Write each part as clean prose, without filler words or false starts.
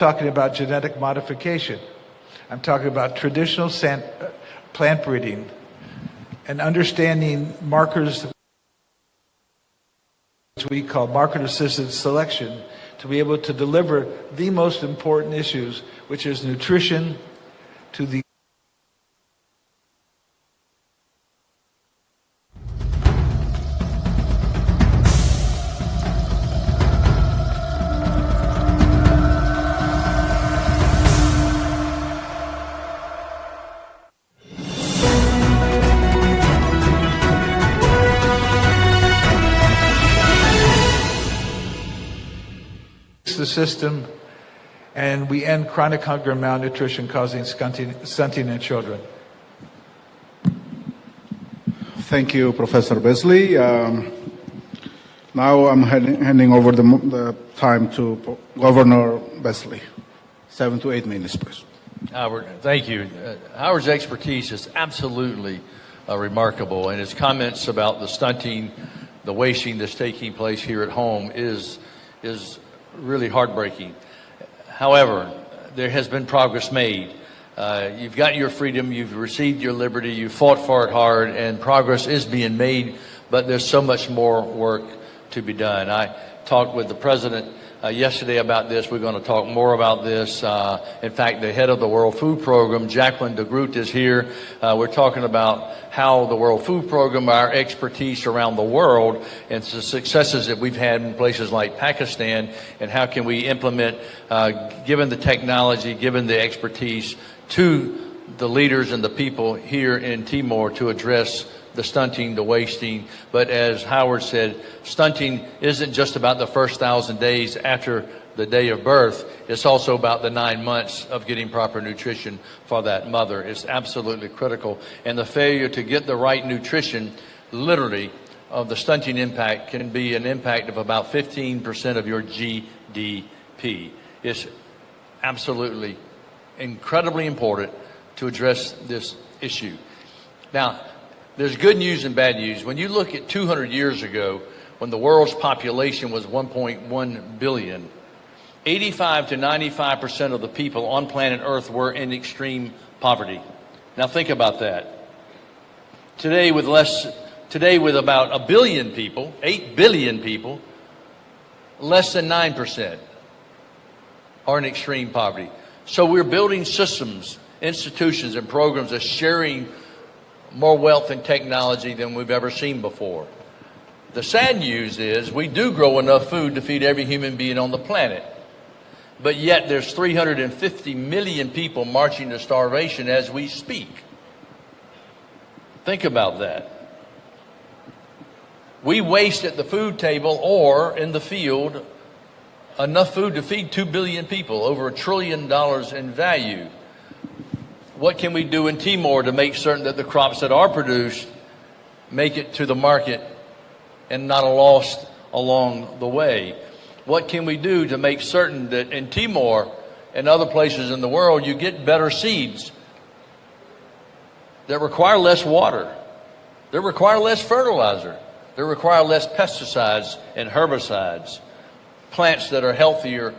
talking about genetic modification. I'm talking about traditional plant breeding and understanding markers, which we call marker-assisted selection, to be able to deliver the most important issues, which is nutrition to the system, and we end chronic hunger and malnutrition causing stunting in children. Thank you, Professor Beasley. Now I'm handing over the time to Governor Beasley. 7 to 8 minutes, please. Howard, thank you. Howard's expertise is absolutely remarkable, and his comments about the stunting, the wasting that's taking place here at home is really heartbreaking. However, there has been progress made. You've got your freedom, you've received your liberty, you fought for it hard, and progress is being made, but there's so much more work to be done. I talked with the President yesterday about this. We're going to talk more about this. In fact, the head of the World Food Program, Jacqueline de Groot, is here. We're talking about how the World Food Program, our expertise around the world, and the successes that we've had in places like Pakistan, and how can we implement, given the technology, given the expertise, to the leaders and the people here in Timor to address the stunting, the wasting. But as Howard said, stunting isn't just about the first 1,000 days after the day of birth. It's also about the 9 months of getting proper nutrition for that mother. It's absolutely critical. And the failure to get the right nutrition, literally, of the stunting impact can be an impact of about 15% of your GDP. It's absolutely incredibly important to address this issue. Now, there's good news and bad news. When you look at 200 years ago, when the world's population was 1.1 billion, 85 to 95% of the people on planet Earth were in extreme poverty. Now think about that. Today with about 1 billion people, 8 billion people, less than 9% are in extreme poverty. So we're building systems, institutions, and programs of sharing more wealth and technology than we've ever seen before. The sad news is we do grow enough food to feed every human being on the planet. But yet there's 350 million people marching to starvation as we speak. Think about that. We waste at the food table or in the field enough food to feed 2 billion people, over $1 trillion in value. What can we do in Timor to make certain that the crops that are produced make it to the market and not lost along the way? What can we do to make certain that in Timor and other places in the world you get better seeds that require less water, that require less fertilizer, that require less pesticides and herbicides, plants that are healthier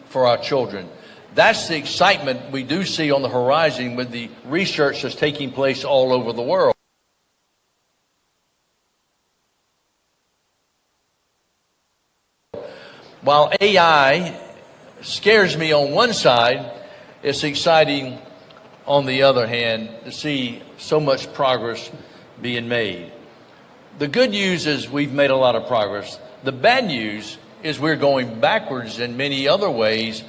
for our children? That's the excitement we do see on the horizon with the research that's taking place all over the world. While AI scares me on one side, it's exciting on the other hand to see so much progress being made. The good news is we've made a lot of progress. The bad news is we're going backwards in many other ways,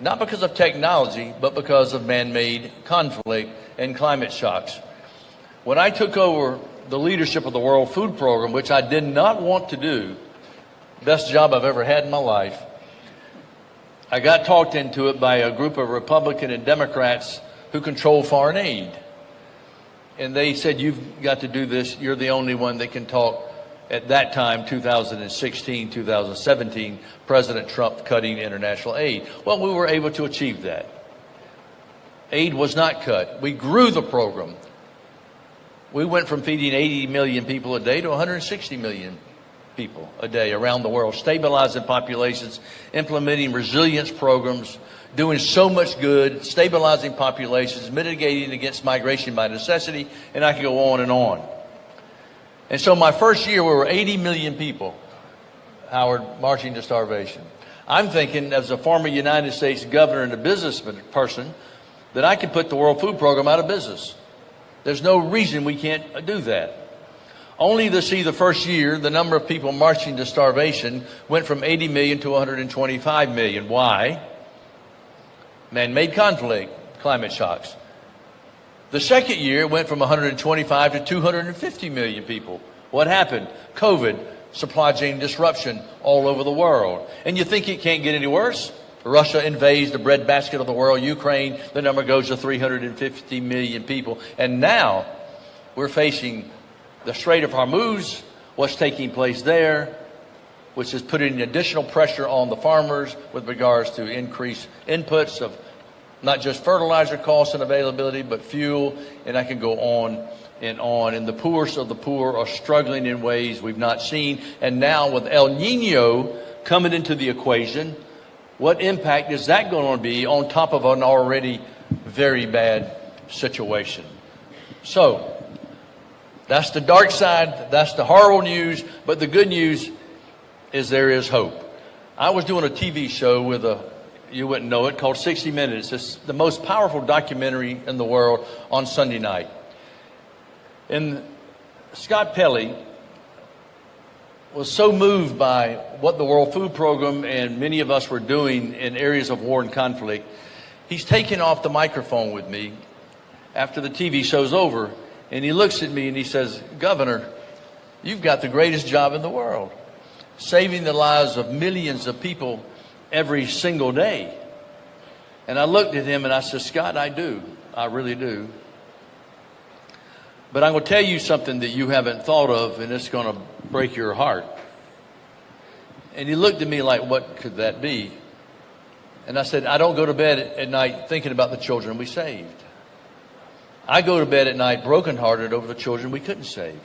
not because of technology, but because of man-made conflict and climate shocks. When I took over the leadership of the World Food Program, which I did not want to do, best job I've ever had in my life, I got talked into it by a group of Republican and Democrats who control foreign aid. And they said, you've got to do this, you're the only one that can talk. At that time, 2016, 2017, President Trump cutting international aid. Well, we were able to achieve that. Aid was not cut. We grew the program. We went from feeding 80 million people a day to 160 million people a day around the world, stabilizing populations, implementing resilience programs, doing so much good, stabilizing populations, mitigating against migration by necessity, and I could go on and on. And so my first year, we were 80 million people, Howard, marching to starvation. I'm thinking, as a former United States governor and a business person, that I could put the World Food Program out of business. There's no reason we can't do that. Only to see the first year, the number of people marching to starvation went from 80 million to 125 million. Why? Man-made conflict, climate shocks. The second year, it went from 125 to 250 million people. What happened? COVID, supply chain disruption all over the world. And you think it can't get any worse? Russia invades the breadbasket of the world. Ukraine, the number goes to 350 million people. And now we're facing the Strait of Hormuz, what's taking place there, which is putting additional pressure on the farmers with regards to increased inputs of not just fertilizer costs and availability, but fuel, and I can go on and on. And the poorest of the poor are struggling in ways we've not seen. And now with El Nino coming into the equation, what impact is that going to be on top of an already very bad situation? So, that's the dark side, that's the horrible news, but the good news is there is hope. I was doing a TV show with you wouldn't know it, called 60 Minutes. It's the most powerful documentary in the world on Sunday night. And Scott Pelley was so moved by what the World Food Program and many of us were doing in areas of war and conflict. He's taken off the microphone with me after the TV show's over, and he looks at me and he says, "Governor, you've got the greatest job in the world, saving the lives of millions of people every single day." And I looked at him and I said, "Scott, I do. I really do. But I'm going to tell you something that you haven't thought of, and it's going to break your heart." And he looked at me like, "What could that be?" And I said, "I don't go to bed at night thinking about the children we saved. I go to bed at night brokenhearted over the children we couldn't save.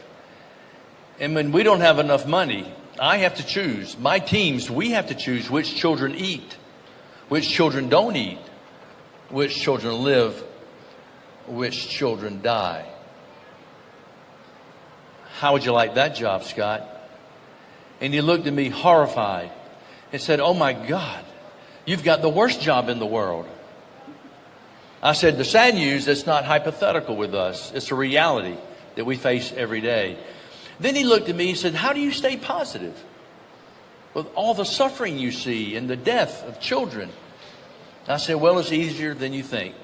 And when we don't have enough money, I have to choose. My teams, we have to choose which children eat, which children don't eat, which children live, which children die. How would you like that job, Scott?" And he looked at me horrified and said, "Oh my God, you've got the worst job in the world." I said, "The sad news, it's not hypothetical with us. It's a reality that we face every day." Then he looked at me and said, "How do you stay positive with all the suffering you see and the death of children?" I said, "Well, it's easier than you think.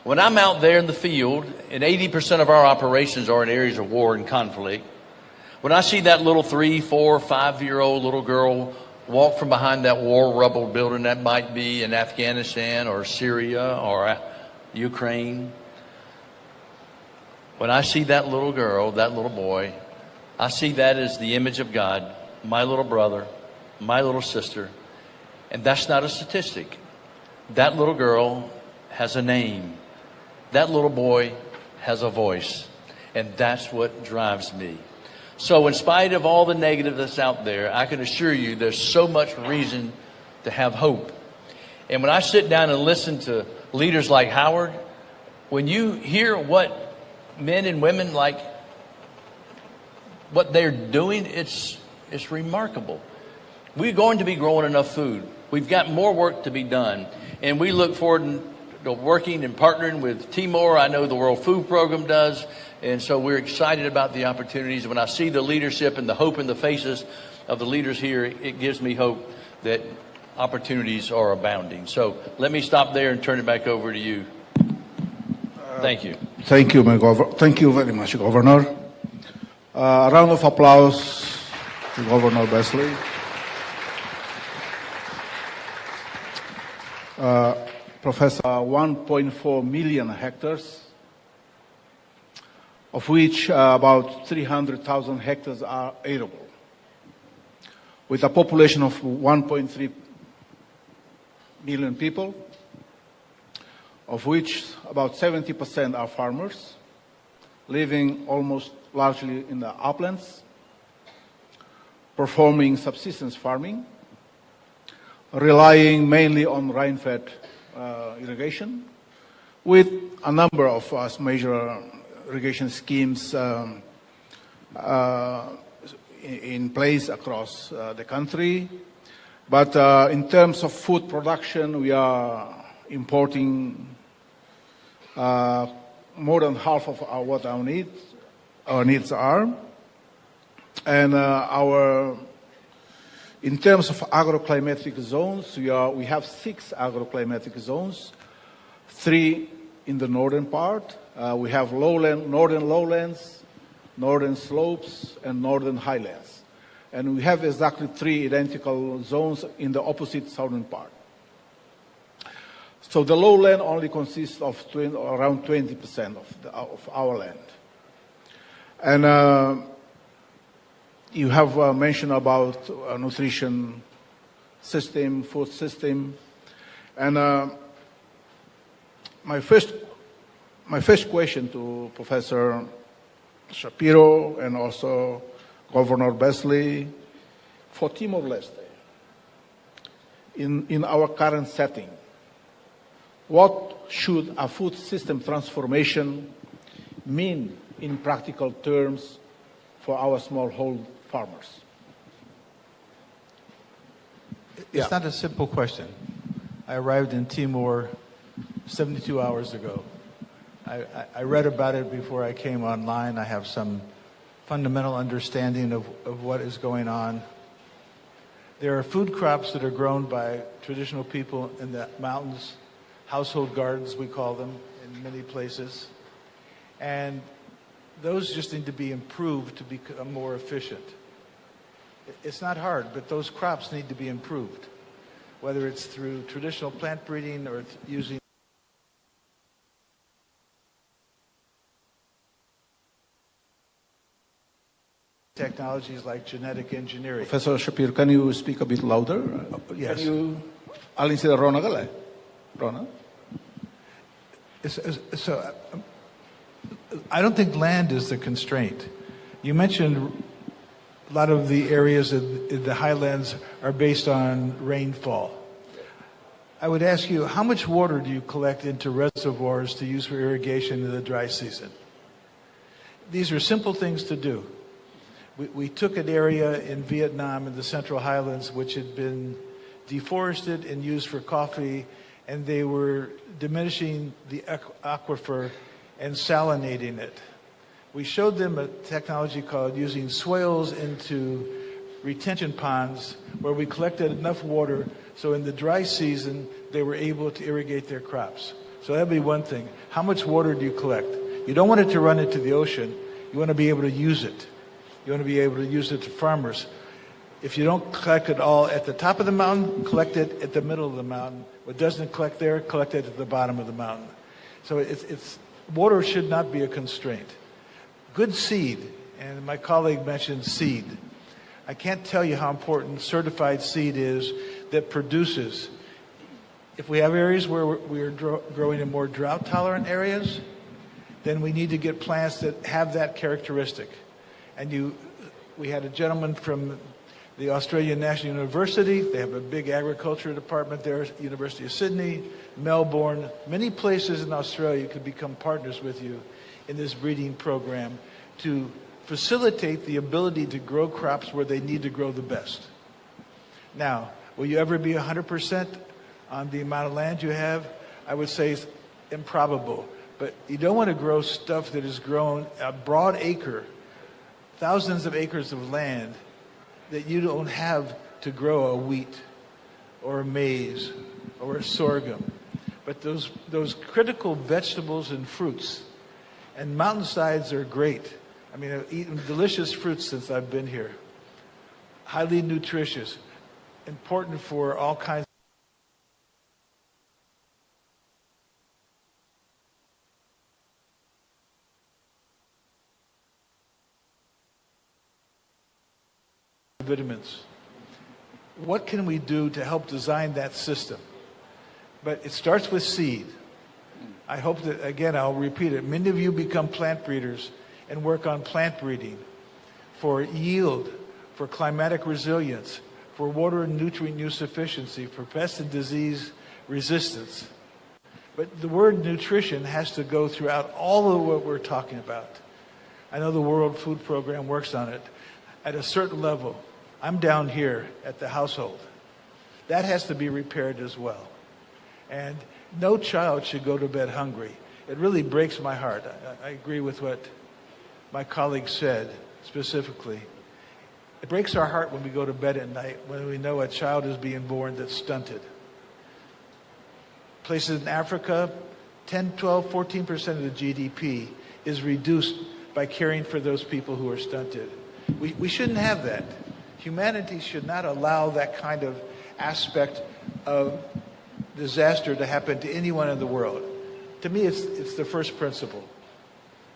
When I'm out there in the field, and 80% of our operations are in areas of war and conflict, when I see that little 3, 4, 5-year-old little girl walk from behind that war rubble building that might be in Afghanistan or Syria or Ukraine, when I see that little girl, that little boy, I see that as the image of God, my little brother, my little sister, and that's not a statistic. That little girl has a name. That little boy has a voice, and that's what drives me. So in spite of all the negative that's out there, I can assure you there's so much reason to have hope. And when I sit down and listen to leaders like Howard, when you hear what men and women like, what they're doing, it's remarkable. We're going to be growing enough food. We've got more work to be done. And we look forward to working and partnering with Timor. I know the World Food Program does. And so we're excited about the opportunities. When I see the leadership and the hope in the faces of the leaders here, it gives me hope that opportunities are abounding. So let me stop there and turn it back over to you. Thank you. Thank you, thank you very much, Governor. A round of applause to Governor Besley. Professor, 1.4 million hectares, of which about 300,000 hectares are arable, with a population of 1.3 million people, of which about 70% are farmers, living almost largely in the uplands. performing subsistence farming, relying mainly on rain-fed irrigation, with a number of major irrigation schemes in place across the country. But in terms of food production, we are importing more than half of what our needs are. And in terms of agroclimatic zones, we have 6 agroclimatic zones, 3 in the northern part. We have northern lowlands, northern slopes, and northern highlands. And we have exactly 3 identical zones in the opposite southern part. So the lowland only consists of around 20% of our land. And you have mentioned about nutrition system, food system. And my first question to Professor Shapiro and also Governor Besley, for Timor-Leste, in our current setting, what should a food system transformation mean in practical terms for our smallholder farmers? It's not a simple question. I arrived in Timor 72 hours ago. I read about it before I came online. I have some fundamental understanding of what is going on. There are food crops that are grown by traditional people in the mountains, household gardens we call them in many places. And those just need to be improved to become more efficient. It's not hard, but those crops need to be improved, whether it's through traditional plant breeding or using technologies like genetic engineering. Professor Shapiro, can you speak a bit louder? Yes. Can you... Alin sila Rona gala? Rona? So I don't think land is the constraint. You mentioned a lot of the areas in the highlands are based on rainfall. I would ask you, how much water do you collect into reservoirs to use for irrigation in the dry season? These are simple things to do. We took an area in Vietnam in the Central Highlands which had been deforested and used for coffee, and they were diminishing the aquifer and salinating it. We showed them a technology called using swales into retention ponds where we collected enough water so in the dry season they were able to irrigate their crops. So that'd be one thing. How much water do you collect? You don't want it to run into the ocean. You want to be able to use it. You want to be able to use it to farmers. If you don't collect it all at the top of the mountain, collect it at the middle of the mountain. What doesn't collect there, collect it at the bottom of the mountain. So water should not be a constraint. Good seed, and my colleague mentioned seed. I can't tell you how important certified seed is that produces. If we have areas where we are growing in more drought-tolerant areas, then we need to get plants that have that characteristic. And we had a gentleman from the Australian National University. They have a big agriculture department there, University of Sydney, Melbourne. Many places in Australia could become partners with you in this breeding program to facilitate the ability to grow crops where they need to grow the best. Now, will you ever be 100% on the amount of land you have? I would say it's improbable. But you don't want to grow stuff that is grown a broad acre, thousands of acres of land that you don't have to grow a wheat or a maize or a sorghum. But those critical vegetables and fruits, and mountainsides are great. I mean, I've eaten delicious fruits since I've been here. Highly nutritious, important for all kinds of vitamins. What can we do to help design that system? But it starts with seed. I hope that, again, I'll repeat it, many of you become plant breeders and work on plant breeding for yield, for climatic resilience, for water and nutrient use efficiency, for pest and disease resistance. But the word nutrition has to go throughout all of what we're talking about. I know the World Food Program works on it at a certain level. I'm down here at the household. That has to be repaired as well. And no child should go to bed hungry. It really breaks my heart. I agree with what my colleague said specifically. It breaks our heart when we go to bed at night when we know a child is being born that's stunted. Places in Africa, 10, 12, 14% of the GDP is reduced by caring for those people who are stunted. We shouldn't have that. Humanity should not allow that kind of aspect of disaster to happen to anyone in the world. To me, it's the first principle.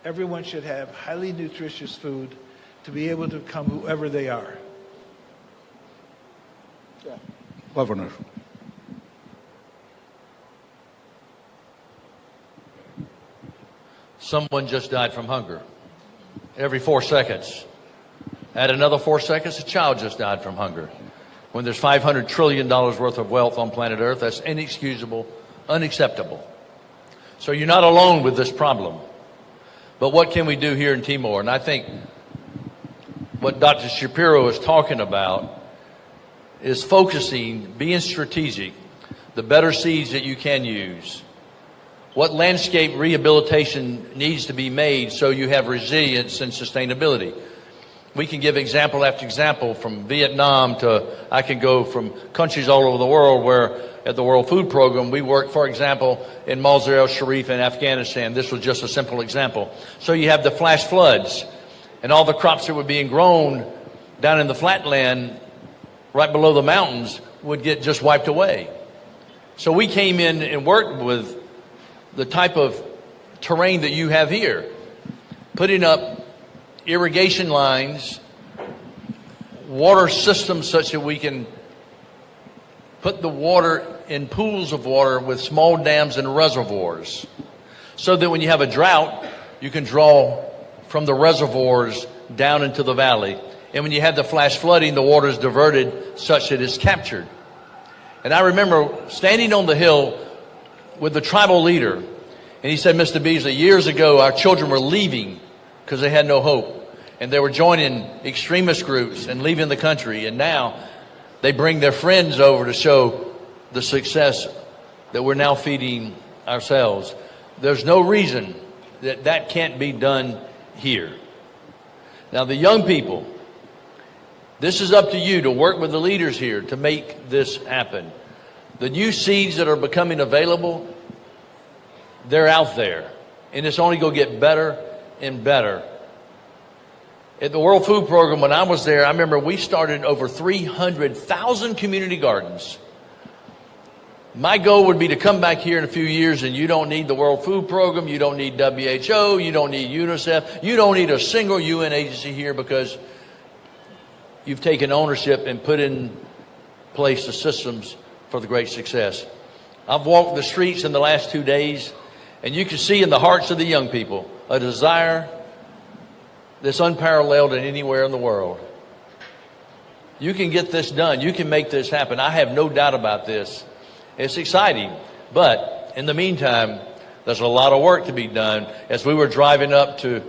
Everyone should have highly nutritious food to be able to become whoever they are. Yeah. Governor. Someone just died from hunger. Every 4 seconds. Add another 4 seconds, a child just died from hunger. When there's $500 trillion worth of wealth on planet Earth, that's inexcusable, unacceptable. So you're not alone with this problem. But what can we do here in Timor? And I think what Dr. Shapiro is talking about is focusing, being strategic, the better seeds that you can use. What landscape rehabilitation needs to be made so you have resilience and sustainability. We can give example after example from Vietnam to, I can go from countries all over the world where at the World Food Program we work, for example, in Mazar el-Sharif in Afghanistan. This was just a simple example. So you have the flash floods and all the crops that were being grown down in the flatland right below the mountains would get just wiped away. So we came in and worked with the type of terrain that you have here, putting up irrigation lines, water systems such that we can put the water in pools of water with small dams and reservoirs so that when you have a drought, you can draw from the reservoirs down into the valley. And when you have the flash flooding, the water is diverted such that it's captured. And I remember standing on the hill with the tribal leader, and he said, Mr. Beasley, years ago our children were leaving because they had no hope. And they were joining extremist groups and leaving the country. And now they bring their friends over to show the success that we're now feeding ourselves. There's no reason that that can't be done here. Now, the young people, this is up to you to work with the leaders here to make this happen. The new seeds that are becoming available, they're out there. And it's only going to get better and better. At the World Food Program, when I was there, I remember we started over 300,000 community gardens. My goal would be to come back here in a few years and you don't need the World Food Program, you don't need WHO, you don't need UNICEF, you don't need a single UN agency here because you've taken ownership and put in place the systems for the great success. I've walked the streets in the last 2 days and you can see in the hearts of the young people a desire that's unparalleled in anywhere in the world. You can get this done. You can make this happen. I have no doubt about this. It's exciting. But in the meantime, there's a lot of work to be done. As we were driving up to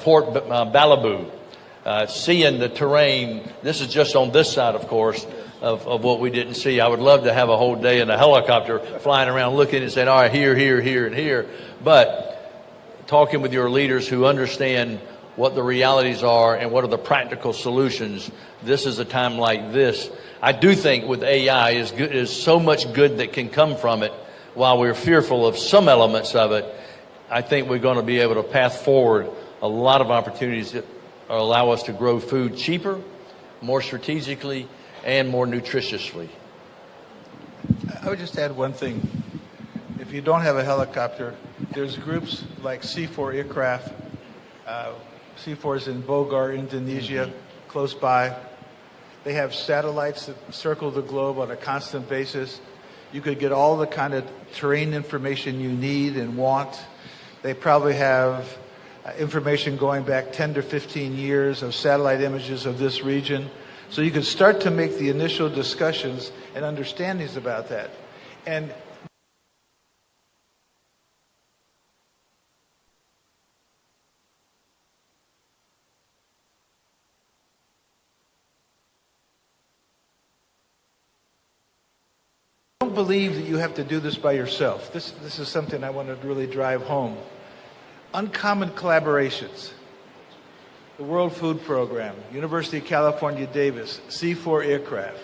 Fort Balabu, seeing the terrain, this is just on this side, of course, of what we didn't see. I would love to have a whole day in a helicopter flying around looking and saying, all right, here, here, here, and here. But talking with your leaders who understand what the realities are and what are the practical solutions. This is a time like this. I do think with AI is so much good that can come from it. While we're fearful of some elements of it, I think we're going to be able to path forward a lot of opportunities that allow us to grow food cheaper, more strategically, and more nutritiously. I would just add one thing. If you don't have a helicopter, there's groups like C4 Aircraft. C4 is in Bogor, Indonesia, close by. They have satellites that circle the globe on a constant basis. You could get all the kind of terrain information you need and want. They probably have information going back 10 to 15 years of satellite images of this region. So you can start to make the initial discussions and understandings about that. And don't believe that you have to do this by yourself. This is something I want to really drive home. Uncommon collaborations. The World Food Program, University of California, Davis, C4 Aircraft.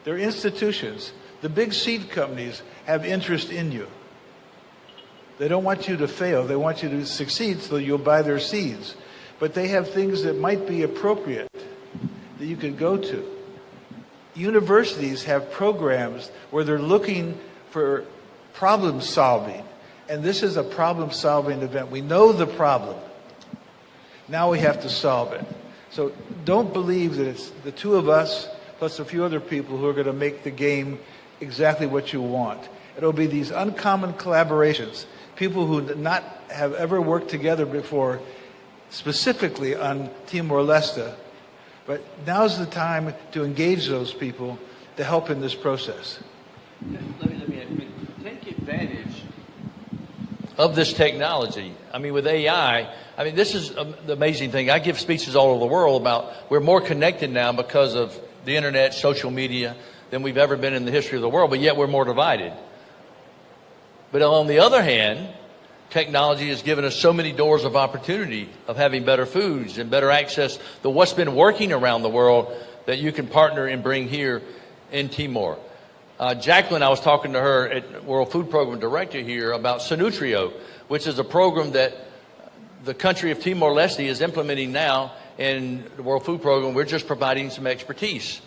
They're institutions. The big seed companies have interest in you. They don't want you to fail. They want you to succeed so you'll buy their seeds. But they have things that might be appropriate that you could go to. Universities have programs where they're looking for problem solving. And this is a problem solving event. We know the problem. Now we have to solve it. So don't believe that it's the two of us plus a few other people who are going to make the game exactly what you want. It'll be these uncommon collaborations, people who not have ever worked together before, specifically on Timor-Leste. But now's the time to engage those people to help in this process. Let me take advantage of this technology. I mean, with AI, I mean, this is the amazing thing. I give speeches all over the world about we're more connected now because of the internet, social media, than we've ever been in the history of the world, but yet we're more divided. But on the other hand, technology has given us so many doors of opportunity of having better foods and better access to what's been working around the world that you can partner and bring here in Timor. Jacqueline, I was talking to her at World Food Program Director here about Sanutrio, which is a program that the country of Timor-Leste is implementing now in the World Food Program. We're just providing some expertise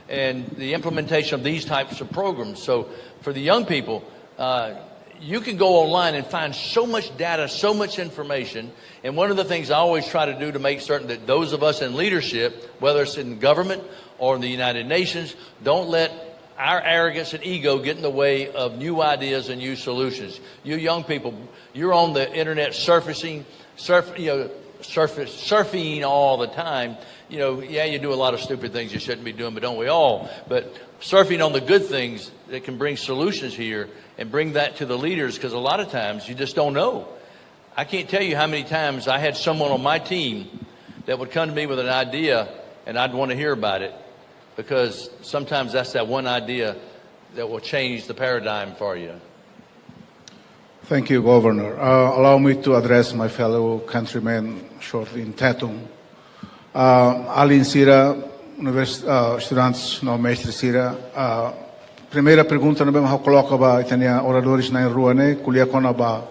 and the implementation of these types of programs. So for the young people, you can go online and find so much data, so much information. And one of the things I always try to do to make certain that those of us in leadership, whether it's in government or in the United Nations, don't let our arrogance and ego get in the way of new ideas and new solutions. You young people, you're on the internet surfing all the time. You know, yeah, you do a lot of stupid things you shouldn't be doing, but don't we all? But surfing on the good things that can bring solutions here and bring that to the leaders, because a lot of times you just don't know. I can't tell you how many times I had someone on my team that would come to me with an idea and I'd want to hear about it, because sometimes that's that one idea that will change the paradigm for you. Thank you, Governor. Allow me to address my fellow countrymen shortly in Tatum. Alin Sira, estudantes no mestre Sira. Primeira pergunta, não how coloca ba itania oradores na rua né, kulia kona ba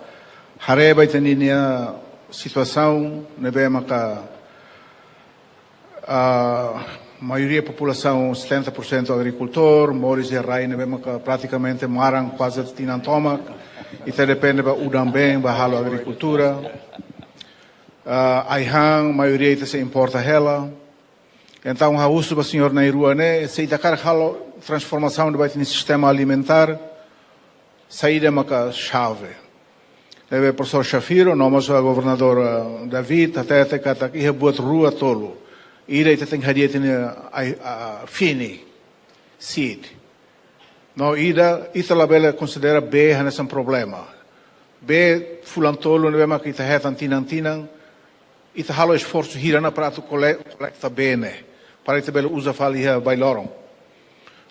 hareba itania situação, nebe maka maioria da população 70% agricultor, moris e rai nebe maka praticamente marang quase tinantomak. Isso depende da udang bem, da halo agricultura. Aihang, maioria ita se importa ela. Então, a uso do senhor na rua, né? Se itacar halo transformação do sistema alimentar, saída é uma chave. Deve professor Shafiro, nós o governador David, até que aqui é boa rua tolo. Ira ita tem hadia tem fini, seed. No, ida la bela considera B nesse um problema. B fulantolo não é mais que ita hetan tinantinan, ita halo esforço hirana para tu coleta bene, para ita bela usa falia bailoron.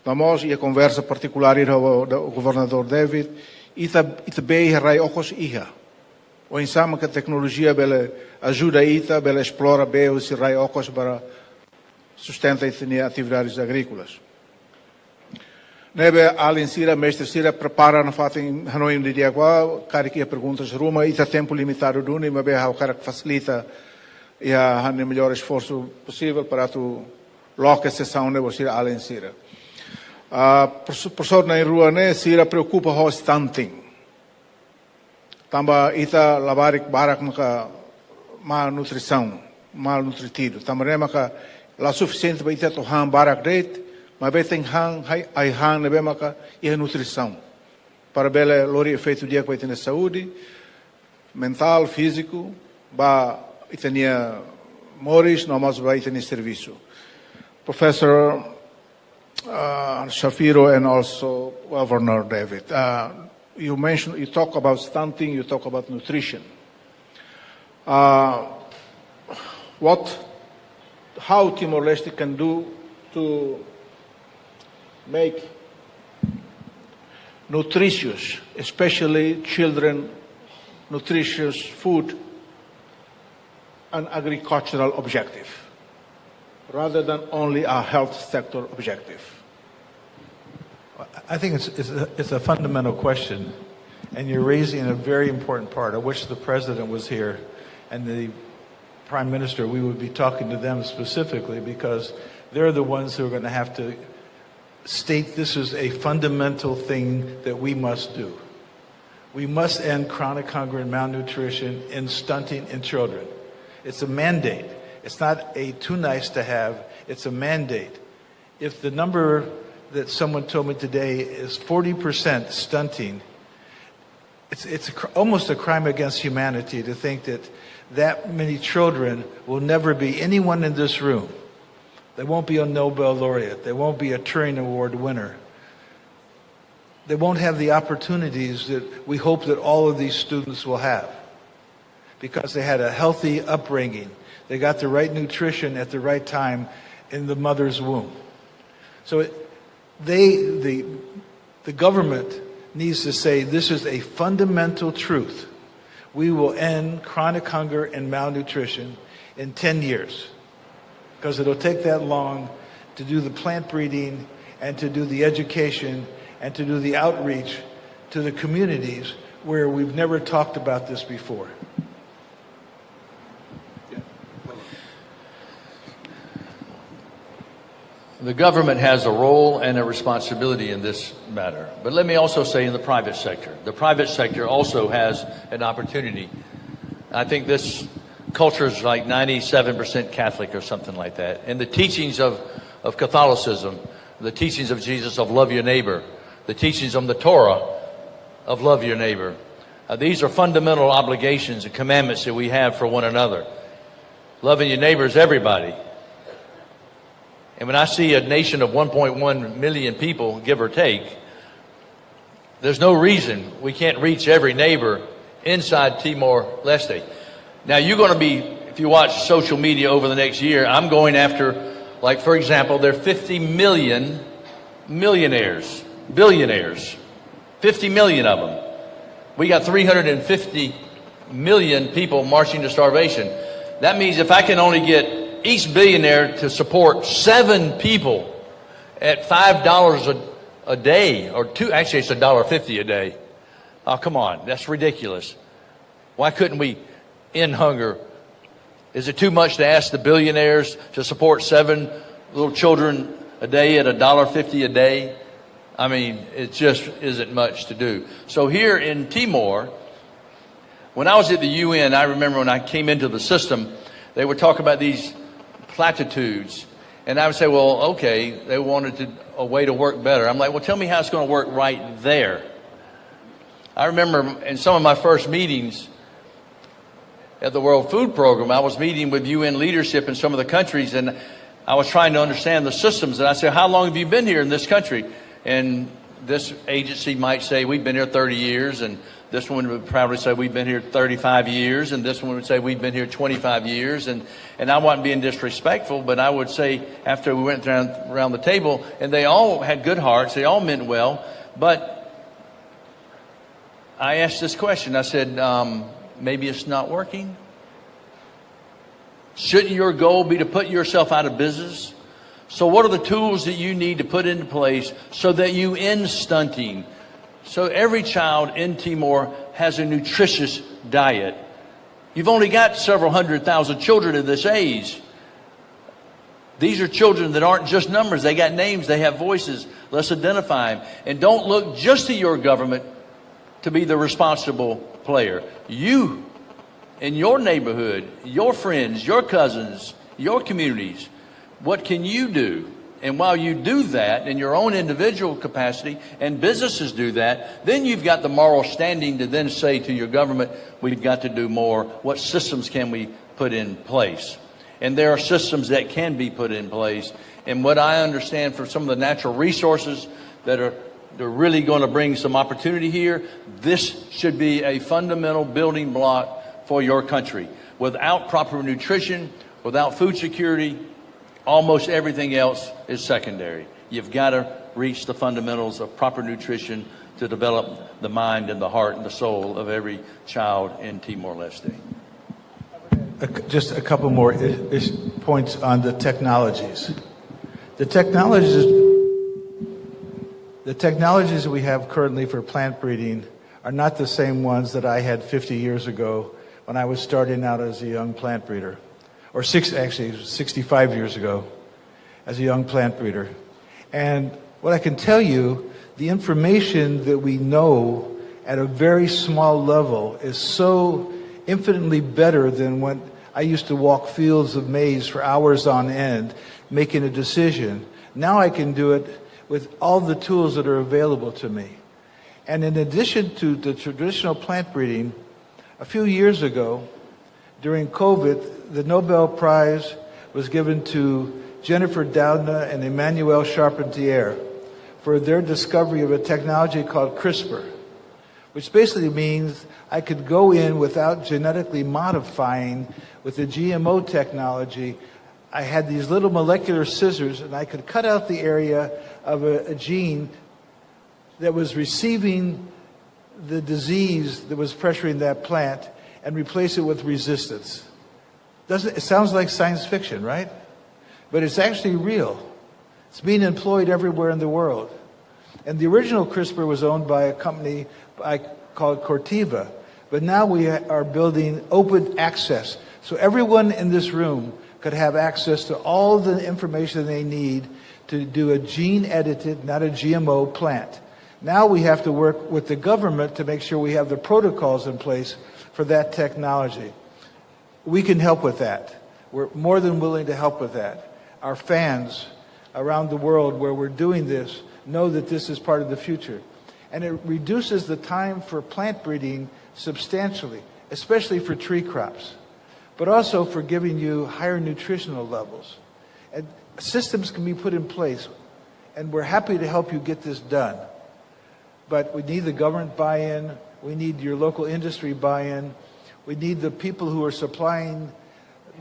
Nós e a conversa particular do governador David, ita B rai ocos iha. O insama que a tecnologia bela ajuda ita, bela explora B o se rai ocos para sustenta ita atividades agrícolas. Nebe Alin Sira, mestre Sira, prepara na fato em Hanoi de Diagua, cara que perguntas ruma, e tempo limitado do mas bem o cara que facilita e a o melhor esforço possível para tu loca a sessão de você Alin Sira. Professor na rua né, Sira preocupa o stunting. Tamba ita labarik barak maka malnutrição, malnutritido. Tamba né maka la suficiente para ita to han barak date. Mas bem tem hang nebe maka e a nutrição para bela lori efeito dia que tem saúde mental físico ba itania moris não mais vai ter serviço Professor Shafiro and also Governor David. You talk about stunting, you talk about nutrition. How Timor-Leste can do to make nutritious, especially children, nutritious food an agricultural objective, rather than only a health sector objective? I think it's a fundamental question, and you're raising a very important part. I wish the President was here and the Prime Minister. We would be talking to them specifically, because they're the ones who are going to have to state this is a fundamental thing that we must do. We must end chronic hunger and malnutrition and stunting in children. It's a mandate. It's not a too nice to have, it's a mandate. If the number that someone told me today is 40% stunting, it's almost a crime against humanity to think that that many children will never be anyone in this room. They won't be a Nobel laureate. They won't be a Turing Award winner. They won't have the opportunities that we hope that all of these students will have, because they had a healthy upbringing. They got the right nutrition at the right time in the mother's womb. So the government needs to say this is a fundamental truth. We will end chronic hunger and malnutrition in 10 years. Because it'll take that long to do the plant breeding and to do the education and to do the outreach to the communities where we've never talked about this before. The government has a role and a responsibility in this matter. But let me also say in the private sector. The private sector also has an opportunity. I think this culture is like 97% Catholic or something like that. And the teachings of Catholicism, the teachings of Jesus of love your neighbor, the teachings of the Torah of love your neighbor. These are fundamental obligations and commandments that we have for one another. Loving your neighbor is everybody. And when I see a nation of 1.1 million people, give or take, there's no reason we can't reach every neighbor inside Timor-Leste. Now, you're going to be, if you watch social media over the next year, I'm going after, like, for example, there are 50 million millionaires, billionaires, 50 million of them. We got 350 million people marching to starvation. That means if I can only get each billionaire to support 7 people at $5 a day, or actually it's $1.50 a day. Oh, come on, that's ridiculous. Why couldn't we end hunger? Is it too much to ask the billionaires to support 7 little children a day at $1.50 a day? I mean, it just isn't much to do. So here in Timor, when I was at the UN, I remember when I came into the system, they would talk about these platitudes. And I would say, well, okay, they wanted a way to work better. I'm like, well, tell me how it's going to work right there. I remember in some of my first meetings at the World Food Program, I was meeting with UN leadership in some of the countries, and I was trying to understand the systems. And I said, how long have you been here in this country? And this agency might say, we've been here 30 years, and this one would probably say, we've been here 35 years, and this one would say, we've been here 25 years. And I wasn't being disrespectful, but I would say, after we went around the table, and they all had good hearts, they all meant well, but I asked this question. I said, maybe it's not working? Shouldn't your goal be to put yourself out of business? So what are the tools that you need to put into place so that you end stunting? So every child in Timor has a nutritious diet. You've only got several 100,000 children of this age. These are children that aren't just numbers. They got names, they have voices. Let's identify them. And don't look just to your government to be the responsible player. You, in your neighborhood, your friends, your cousins, your communities, what can you do? And while you do that in your own individual capacity, and businesses do that, then you've got the moral standing to then say to your government, we've got to do more. What systems can we put in place? And there are systems that can be put in place. And what I understand from some of the natural resources they're really going to bring some opportunity here, this should be a fundamental building block for your country. Without proper nutrition, without food security, almost everything else is secondary. You've got to reach the fundamentals of proper nutrition to develop the mind and the heart and the soul of every child in Timor-Leste. Just a couple more points on the technologies. The technologies we have currently for plant breeding are not the same ones that I had 50 years ago when I was starting out as a young plant breeder, or 65 years ago as a young plant breeder. And what I can tell you, the information that we know at a very small level is so infinitely better than when I used to walk fields of maize for hours on end making a decision. Now I can do it with all the tools that are available to me. And in addition to the traditional plant breeding, a few years ago, during COVID, the Nobel Prize was given to Jennifer Doudna and Emmanuel Charpentier for their discovery of a technology called CRISPR, which basically means I could go in without genetically modifying with the GMO technology. I had these little molecular scissors, and I could cut out the area of a gene that was receiving the disease that was pressuring that plant and replace it with resistance. It sounds like science fiction, right? But it's actually real. It's being employed everywhere in the world. And the original CRISPR was owned by a company called Corteva. But now we are building open access. So everyone in this room could have access to all the information they need to do a gene-edited, not a GMO plant. Now we have to work with the government to make sure we have the protocols in place for that technology. We can help with that. We're more than willing to help with that. Our fans around the world where we're doing this know that this is part of the future. And it reduces the time for plant breeding substantially, especially for tree crops, but also for giving you higher nutritional levels. And systems can be put in place, and we're happy to help you get this done. But we need the government buy-in, we need your local industry buy-in, we need the people who are supplying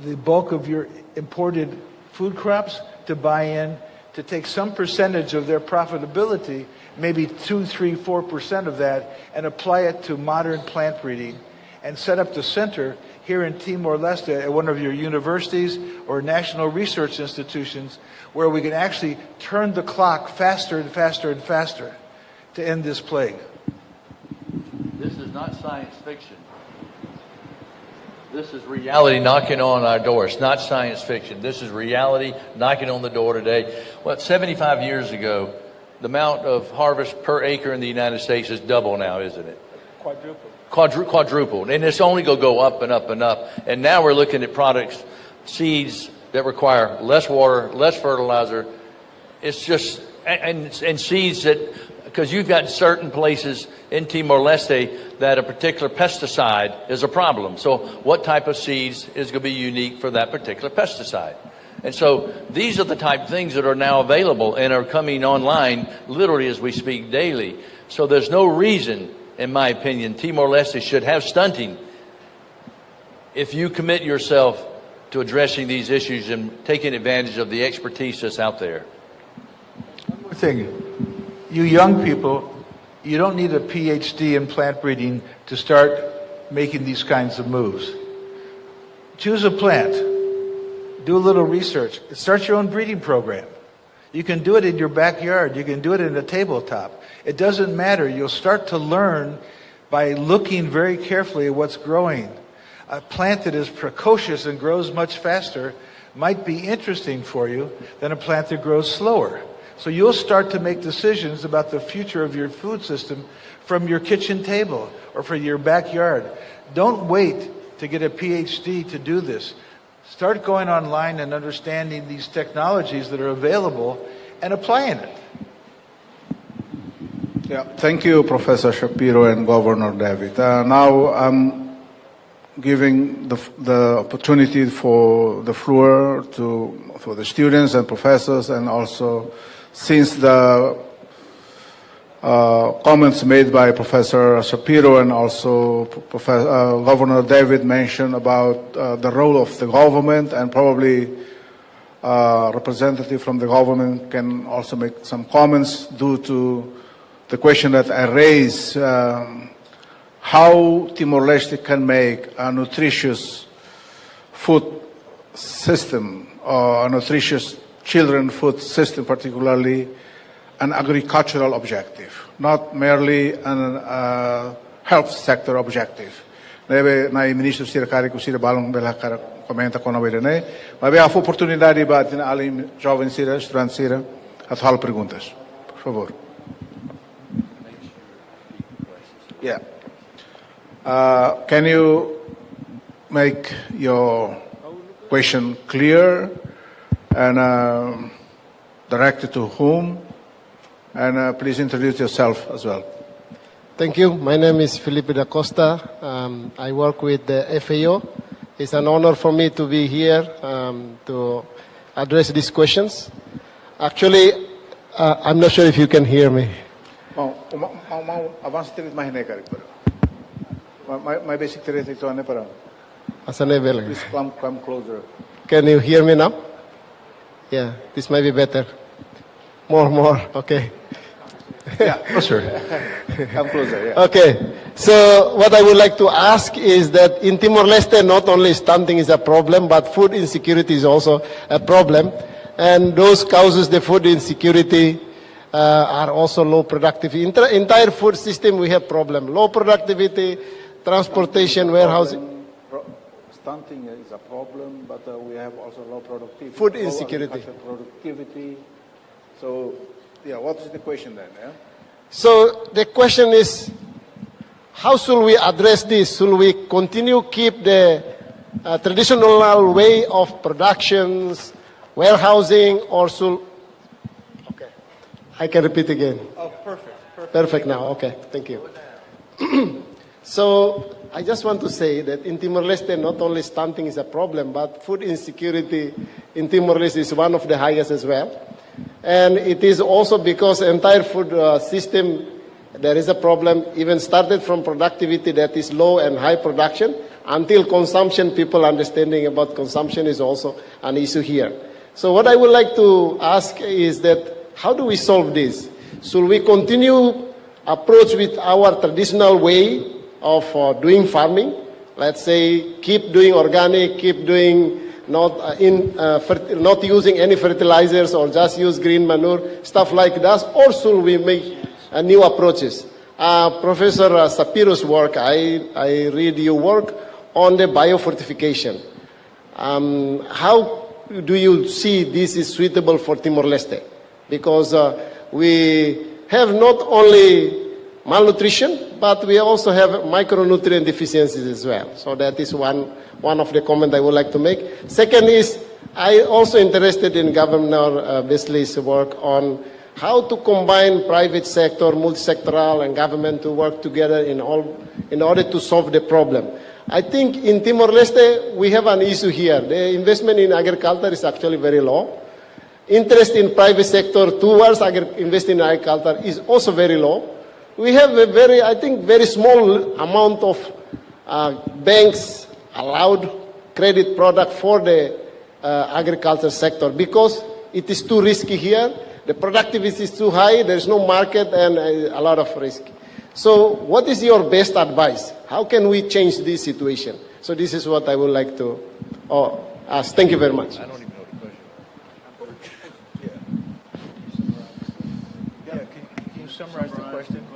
the bulk of your imported food crops to buy in, to take some percentage of their profitability, maybe 2, 3, 4% of that, and apply it to modern plant breeding, and set up the center here in Timor-Leste at one of your universities or national research institutions where we can actually turn the clock faster and faster and faster to end this plague. This is not science fiction. This is reality knocking on our door. It's not science fiction. This is reality knocking on the door today. 75 years ago, the amount of harvest per acre in the United States is double now, isn't it? Quadrupled. And it's only going to go up and up and up. And now we're looking at products, seeds that require less water, less fertilizer. It's just, and seeds that, because you've got certain places in Timor-Leste that a particular pesticide is a problem. So what type of seeds is going to be unique for that particular pesticide? And so these are the type of things that are now available and are coming online literally as we speak daily. So there's no reason, in my opinion, Timor-Leste should have stunting if you commit yourself to addressing these issues and taking advantage of the expertise that's out there. One more thing. You young people, you don't need a PhD in plant breeding to start making these kinds of moves. Choose a plant. Do a little research. Start your own breeding program. You can do it in your backyard. You can do it in a tabletop. It doesn't matter. You'll start to learn by looking very carefully at what's growing. A plant that is precocious and grows much faster might be interesting for you than a plant that grows slower. So you'll start to make decisions about the future of your food system from your kitchen table or from your backyard. Don't wait to get a PhD to do this. Start going online and understanding these technologies that are available and applying it. Yeah, thank you, Professor Shapiro and Governor David. Now I'm giving the opportunity for the floor for the students and professors, and also since the comments made by Professor Shapiro and also Governor David mentioned about the role of the government, and probably representative from the government can also make some comments due to the question that I raised, how Timor-Leste can make a nutritious food system, or a nutritious children food system, particularly an agricultural objective, not merely an health sector objective. Neve na ministro sira kari kusira balong bela kara komenta kono bene, mas há oportunidade ba tin alim jovem sira, estudante sira, at hal perguntas. Por favor. Yeah. Can you make your question clear and directed to whom? And please introduce yourself as well. Thank you. My name is Felipe da Costa. I work with the FAO. It's an honor for me to be here to address these questions. Actually, I'm not sure if you can hear me. My basic theory para. Please come closer. Can you hear me now? Yeah, this might be better. More. Okay. Yeah, closer. Come closer, yeah. Okay. So what I would like to ask is that in Timor-Leste, not only stunting is a problem, but food insecurity is also a problem. And those causes the food insecurity are also low productivity. Entire food system, we have problem. Low productivity, transportation, warehousing. Stunting is a problem, but we have also low productivity. Food insecurity. Low productivity. So, yeah, what is the question then? Yeah? So the question is, how should we address this? Should we continue keep the traditional way of productions, warehousing, or should... Okay, I can repeat again. Oh, perfect. Perfect now, okay, thank you. So I just want to say that in Timor-Leste, not only stunting is a problem, but food insecurity in Timor-Leste is one of the highest as well. And it is also because entire food system, there is a problem, even started from productivity that is low and high production, until consumption, people understanding about consumption is also an issue here. So what I would like to ask is that, how do we solve this? Should we continue approach with our traditional way of doing farming? Let's say, keep doing organic, keep doing not using any fertilizers, or just use green manure, stuff like that, or should we make new approaches? Professor Shapiro's work, I read your work on the biofortification. How do you see this is suitable for Timor-Leste? Because we have not only malnutrition, but we also have micronutrient deficiencies as well. So that is one of the comments I would like to make. Second is, I also interested in Governor Beasley's work on how to combine private sector, multi-sectoral, and government to work together in order to solve the problem. I think in Timor-Leste, we have an issue here. The investment in agriculture is actually very low. Interest in private sector towards investing in agriculture is also very low. We have a very small amount of banks allowed credit product for the agriculture sector because it is too risky here. The productivity is too high. There is no market and a lot of risk. So what is your best advice? How can we change this situation? So this is what I would like to ask. Thank you very much. I don't even know the question. Yeah, can you summarize the question?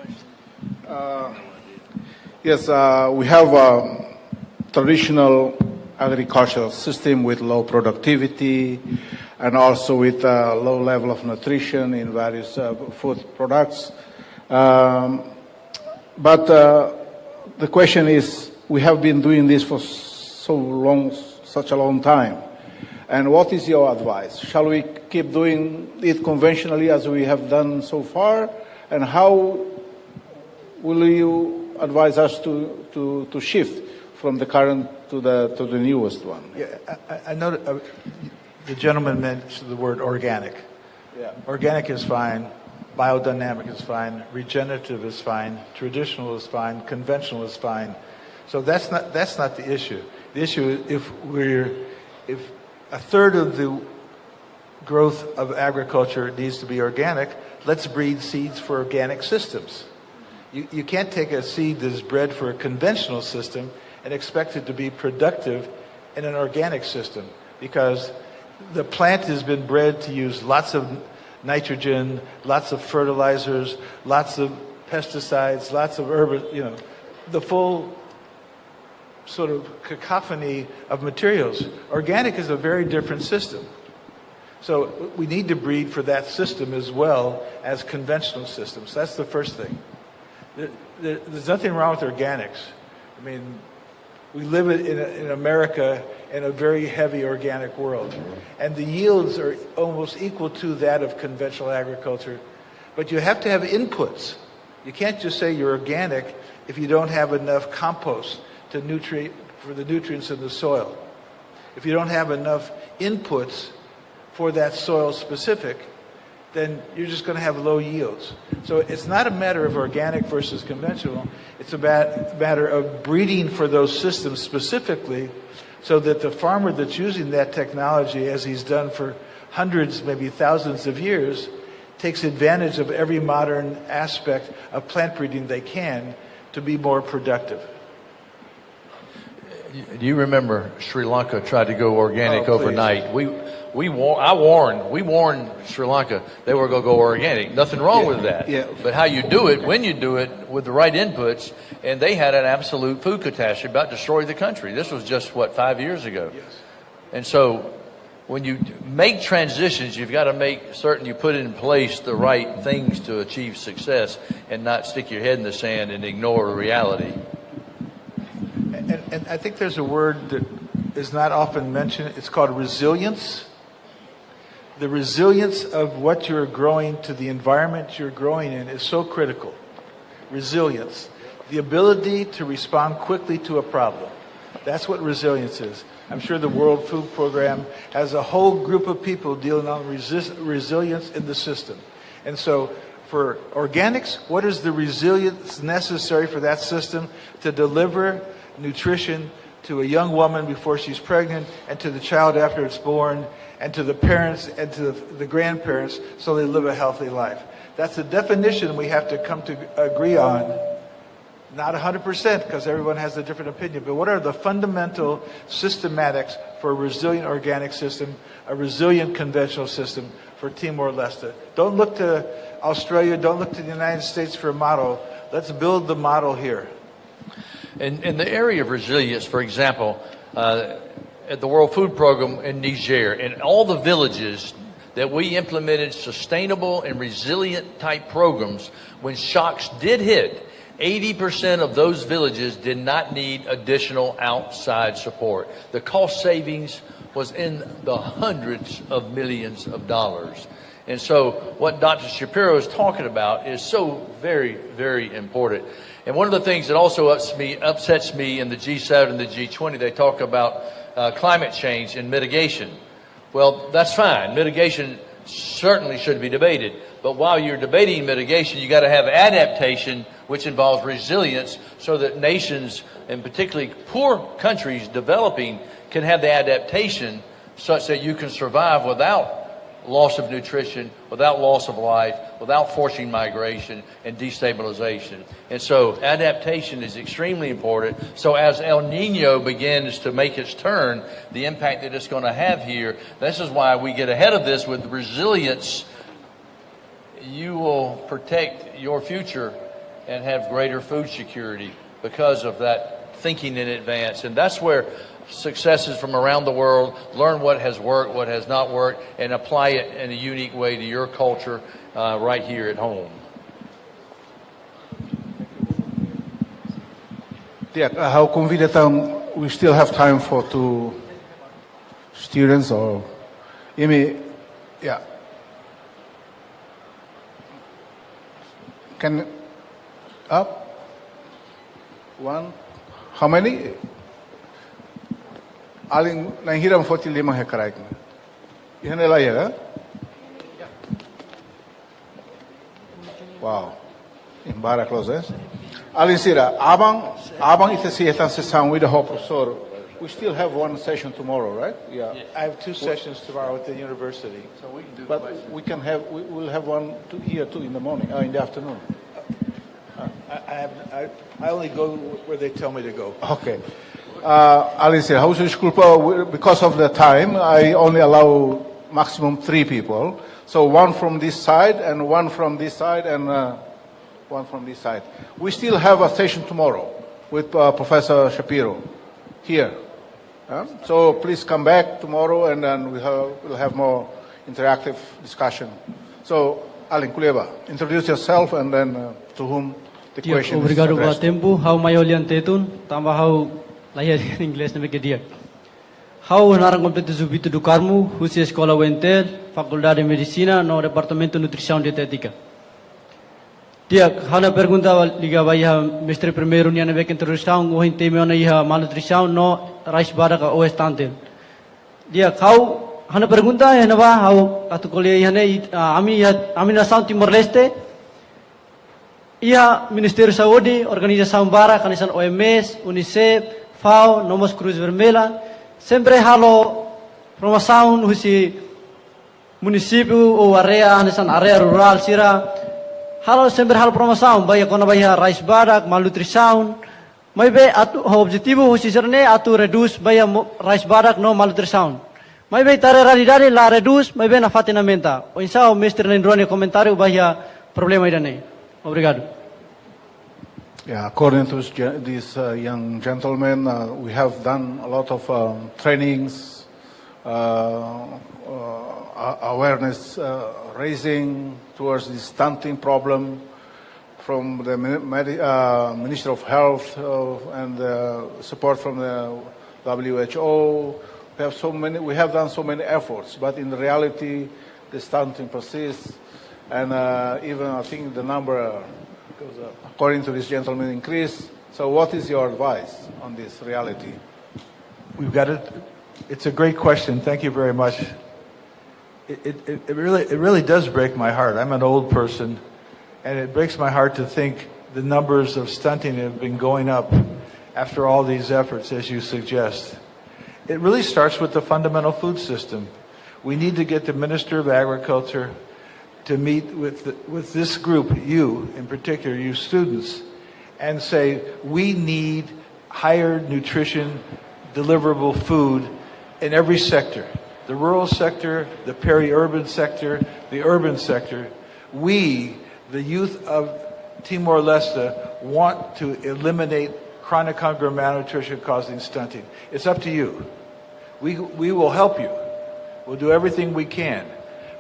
Yes, we have a traditional agricultural system with low productivity and also with a low level of nutrition in various food products. But the question is, we have been doing this for such a long time. And what is your advice? Shall we keep doing it conventionally as we have done so far? And how will you advise us to shift from the current to the newest one. Yeah, I know the gentleman mentioned the word organic. Yeah. Organic is fine. Biodynamic is fine. Regenerative is fine. Traditional is fine. Conventional is fine. So that's not the issue. The issue is if a third of the growth of agriculture needs to be organic, let's breed seeds for organic systems. You can't take a seed that's bred for a conventional system and expect it to be productive in an organic system, because the plant has been bred to use lots of nitrogen, lots of fertilizers, lots of pesticides, lots of the full sort of cacophony of materials. Organic is a very different system. So we need to breed for that system as well as conventional systems. That's the first thing. There's nothing wrong with organics. I mean, we live in America in a very heavy organic world, and the yields are almost equal to that of conventional agriculture. But you have to have inputs. You can't just say you're organic if you don't have enough compost for the nutrients in the soil. If you don't have enough inputs for that soil specific, then you're just going to have low yields. So it's not a matter of organic versus conventional. It's a matter of breeding for those systems specifically, so that the farmer that's using that technology, as he's done for hundreds, maybe thousands of years, takes advantage of every modern aspect of plant breeding they can to be more productive. Do you remember Sri Lanka tried to go organic Oh, please. overnight? We warned Sri Lanka they were going to go organic. Nothing wrong with that. Yeah. But how you do it, when you do it with the right inputs, and they had an absolute food catastrophe about to destroy the country. This was just 5 years ago. Yes. And so when you make transitions, you've got to make certain you put in place the right things to achieve success, and not stick your head in the sand and ignore reality. And I think there's a word that is not often mentioned. It's called resilience. The resilience of what you're growing to the environment you're growing in is so critical. Resilience. The ability to respond quickly to a problem. That's what resilience is. I'm sure the World Food Program has a whole group of people dealing on resilience in the system. And so for organics, what is the resilience necessary for that system to deliver nutrition to a young woman before she's pregnant, and to the child after it's born, and to the parents and to the grandparents, so they live a healthy life? That's the definition we have to come to agree on. Not 100%, because everyone has a different opinion, but what are the fundamental systematics for a resilient organic system, a resilient conventional system for Timor-Leste? Don't look to Australia, don't look to the United States for a model. Let's build the model here. In the area of resilience, for example, at the World Food Program in Niger, in all the villages that we implemented sustainable and resilient type programs, when shocks did hit, 80% of those villages did not need additional outside support. The cost savings was in the hundreds of millions of dollars. And so what Dr. Shapiro is talking about is so very, very important. And one of the things that also upsets me in the G7 and the G20, they talk about climate change and mitigation. Well, that's fine. Mitigation certainly should be debated. But while you're debating mitigation, you got to have adaptation, which involves resilience, so that nations, and particularly poor countries developing, can have the adaptation such that you can survive without loss of nutrition, without loss of life, without forcing migration and destabilization. And so adaptation is extremely important. So as El Nino begins to make its turn, the impact that it's going to have here, this is why we get ahead of this with resilience. You will protect your future and have greater food security because of that thinking in advance. And that's where successes from around the world learn what has worked, what has not worked, and apply it in a unique way to your culture right here at home. Yeah, how convenient we still have time for two students or Amy, yeah. Can up? One? How many? Aling nanghiram 45 hektar ik. Ihan nila ya? Wow. In bara close, eh? Alin sira, abang ite siya sesang with the whole professor. We still have one session tomorrow, right? Yeah. I have 2 sessions tomorrow at the university. So we can do But we'll have one here too in the morning, in the afternoon. I only go where they tell me to go. Okay. Alicia, how should disculpa, because of the time, I only allow maximum 3 people. So one from this side and one from this side and one from this side. We still have a session tomorrow with Professor Shapiro here. So please come back tomorrow and then we'll have more interactive discussion. So, Alin Kuleba, introduce yourself and then to whom the question is Obrigado pelo addressed. tempo. How may olham tetun, tamba how lahir em inglês na mekedia. How narang completo zubito do Carmo, husi escola Wentel, Faculdade de Medicina, no Departamento de Nutrição e Dietética. Dia, hana pergunta liga vai ha mestre primeiro nia na vek introdução, o hinte me ona iha malnutrição no rice baraka o estante. Dia, how hana pergunta ya na ba how atukolia iha ne ami na Sound Timor-Leste. Ia Ministério de Saúde, Organização Bara, Kanisan OMS, Unicef, FAO, Nomos Cruz Vermelha, sempre halo promoção no município ou area, Kanisan area rural, sira, halo sempre halo promoção, baia kona baia rice barak, malnutrição, mas be o objetivo husi sirne atu reduce baia rice barak no malnutrição. Mas be tare realidade la reduce, mas be na fatinamenta. O insau o mestre nendrone comentário baia problema idane. Obrigado. Yeah, according to this young gentleman, we have done a lot of trainings, awareness raising towards the stunting problem from the Ministry of Health and support from the WHO. We have done so many efforts, but in reality, the stunting persists, and even I think the number goes up. According to this gentleman, increased. So what is your advice on this reality? We've got it. It's a great question. Thank you very much. It really does break my heart. I'm an old person, and it breaks my heart to think the numbers of stunting have been going up after all these efforts, as you suggest. It really starts with the fundamental food system. We need to get the Minister of Agriculture to meet with this group, you in particular, you students, and say, we need higher nutrition, deliverable food in every sector. The rural sector, the peri-urban sector, the urban sector. We, the youth of Timor-Leste, want to eliminate chronic hunger and malnutrition causing stunting. It's up to you. We will help you. We'll do everything we can.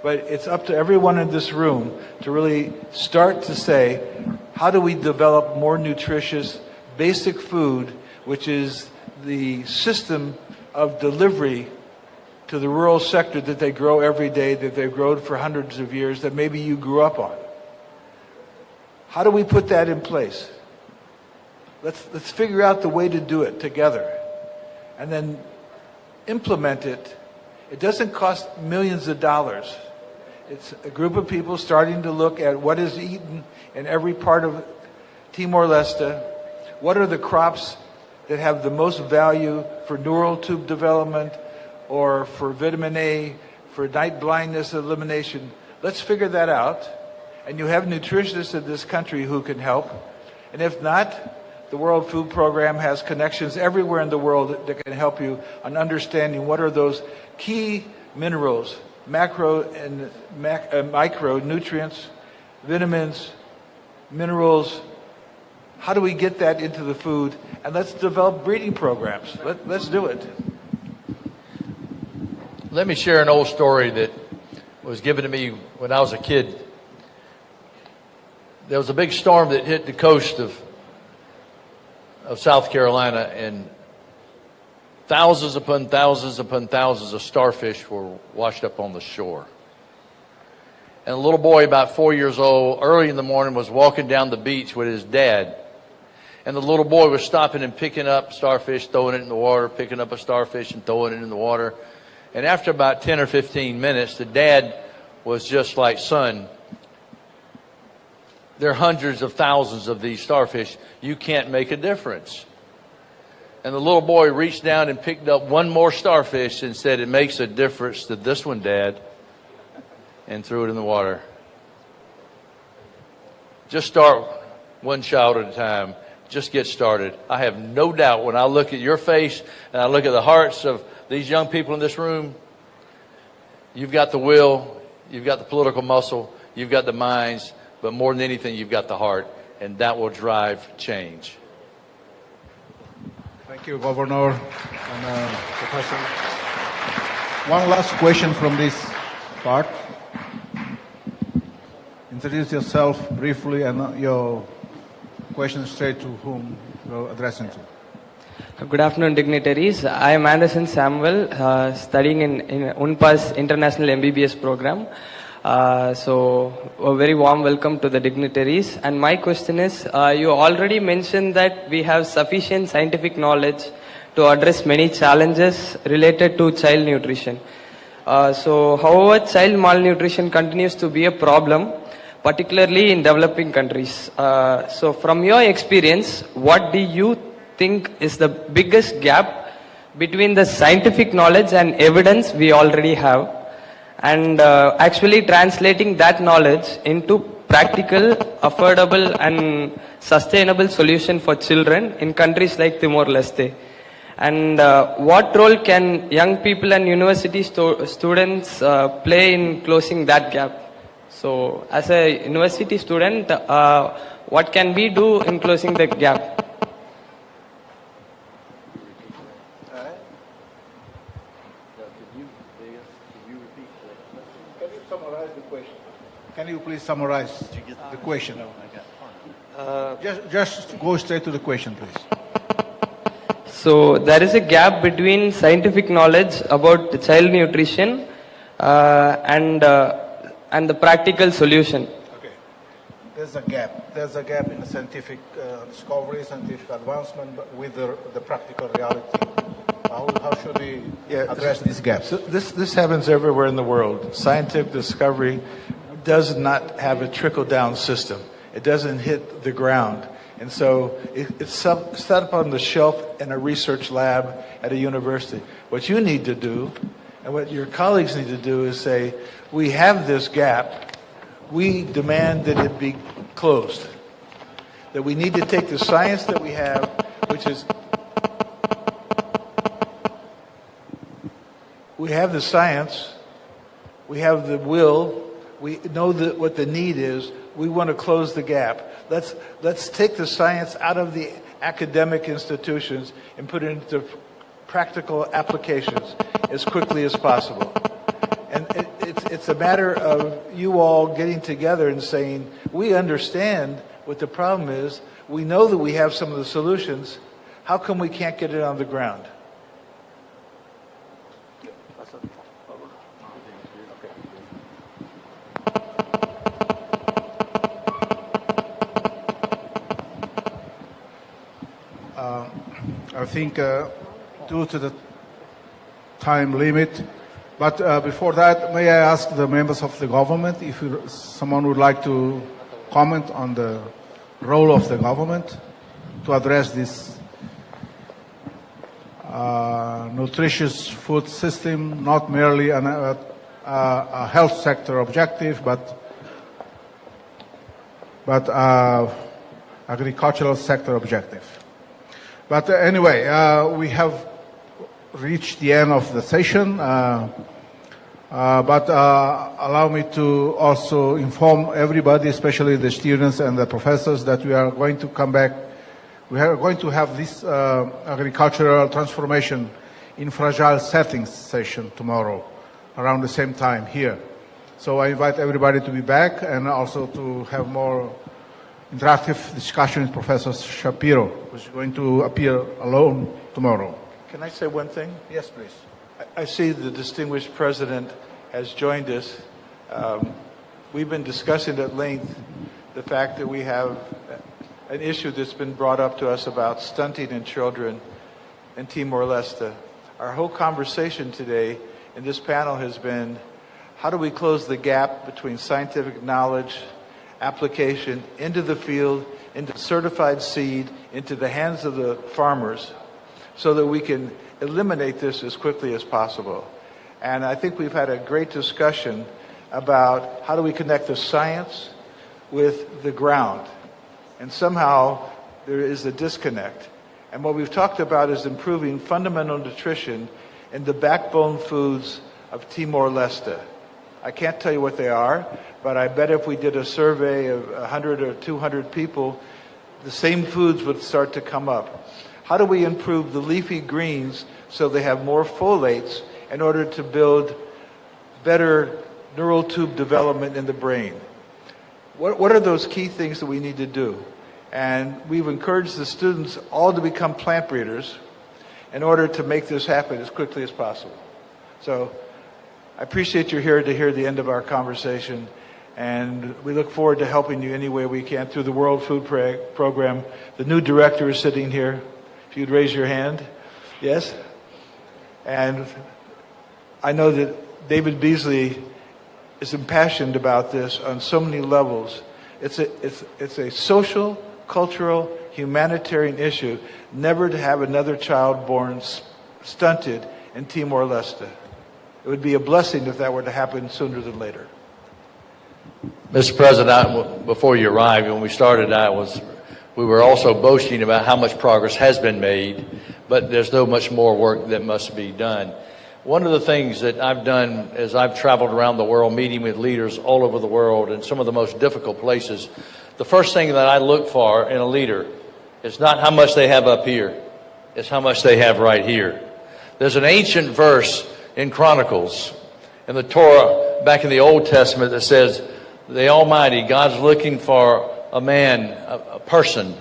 But it's up to everyone in this room to really start to say, how do we develop more nutritious, basic food, which is the system of delivery to the rural sector that they grow every day, that they've grown for hundreds of years, that maybe you grew up on. How do we put that in place? Let's figure out the way to do it together and then implement it. It doesn't cost millions of dollars. It's a group of people starting to look at what is eaten in every part of Timor-Leste. What are the crops that have the most value for neural tube development or for vitamin A, for night blindness elimination? Let's figure that out. And you have nutritionists in this country who can help. And if not, the World Food Program has connections everywhere in the world that can help you on understanding what are those key minerals, macro and micronutrients, vitamins, minerals. How do we get that into the food? And let's develop breeding programs. Let's do it. Let me share an old story that was given to me when I was a kid. There was a big storm that hit the coast of South Carolina, and thousands upon thousands upon thousands of starfish were washed up on the shore. And a little boy about 4 years old, early in the morning, was walking down the beach with his dad. And the little boy was stopping and picking up starfish, throwing it in the water, picking up a starfish and throwing it in the water. And after about 10 or 15 minutes, the dad was just like, son, there are hundreds of thousands of these starfish. You can't make a difference. And the little boy reached down and picked up one more starfish and said, it makes a difference to this one, Dad, and threw it in the water. Just start one child at a time. Just get started. I have no doubt when I look at your face and I look at the hearts of these young people in this room, you've got the will, you've got the political muscle, you've got the minds, but more than anything, you've got the heart, and that will drive change. Thank you, Governor and Professor. One last question from this part. Introduce yourself briefly and your question straight to whom you're addressing to. Good afternoon, dignitaries. I am Anderson Samuel, studying in UNPA's International MBBS program. So, a very warm welcome to the dignitaries. And my question is, you already mentioned that we have sufficient scientific knowledge to address many challenges related to child nutrition. However, child malnutrition continues to be a problem, particularly in developing countries. So, from your experience, what do you think is the biggest gap between the scientific knowledge and evidence we already have, and actually translating that knowledge into practical, affordable and sustainable solution for children in countries like Timor-Leste? And what role can young people and university students play in closing that gap? So, as a university student, what can we do in closing the gap? Can you please summarize the question? Just go straight to the question, please. So there is a gap between scientific knowledge about the child nutrition and the practical solution. Okay. There's a gap. There's a gap in the scientific discovery, scientific advancement, but with the practical reality. How should we address these gaps? So this happens everywhere in the world. Scientific discovery does not have a trickle-down system. It doesn't hit the ground. And so it's set up on the shelf in a research lab at a university. What you need to do, and what your colleagues need to do, is say, we have this gap. We demand that it be closed. That we need to take the science that we have, which is, we have the science, we have the will, we know what the need is. We want to close the gap. Let's take the science out of the academic institutions and put it into practical applications as quickly as possible. And it's a matter of you all getting together and saying, we understand what the problem is. We know that we have some of the solutions. How come we can't get it on the ground? I think due to the time limit, but before that, may I ask the members of the government if someone would like to comment on the role of the government to address this nutritious food system, not merely a health sector objective, but agricultural sector objective. But anyway, we have reached the end of the session, but allow me to also inform everybody, especially the students and the professors, that we are going to come back. We are going to have this agricultural transformation in fragile settings session tomorrow, around the same time here. So I invite everybody to be back and also to have more interactive discussion with Professor Shapiro, who's going to appear alone tomorrow. Can I say one thing? Yes, please. I see the distinguished president has joined us. We've been discussing at length the fact that we have an issue that's been brought up to us about stunting in children in Timor-Leste. Our whole conversation today in this panel has been, how do we close the gap between scientific knowledge, application into the field, into certified seed, into the hands of the farmers, so that we can eliminate this as quickly as possible. And I think we've had a great discussion about how do we connect the science with the ground. And somehow there is a disconnect. And what we've talked about is improving fundamental nutrition in the backbone foods of Timor-Leste. I can't tell you what they are, but I bet if we did a survey of 100 or 200 people, the same foods would start to come up. How do we improve the leafy greens so they have more folates in order to build better neural tube development in the brain? What are those key things that we need to do? And we've encouraged the students all to become plant breeders in order to make this happen as quickly as possible. So I appreciate you're here to hear the end of our conversation, and we look forward to helping you any way we can through the World Food Program. The new director is sitting here. If you'd raise your hand. Yes? And I know that David Beasley is impassioned about this on so many levels. It's a social, cultural, humanitarian issue, never to have another child born stunted in Timor-Leste. It would be a blessing if that were to happen sooner than later. Mr. President, before you arrived, when we started, we were also boasting about how much progress has been made, but there's so much more work that must be done. One of the things that I've done as I've traveled around the world meeting with leaders all over the world in some of the most difficult places, the first thing that I look for in a leader is not how much they have up here, it's how much they have right here. There's an ancient verse in Chronicles, in the Torah, back in the Old Testament, that says, the Almighty, God's looking for a man, a person,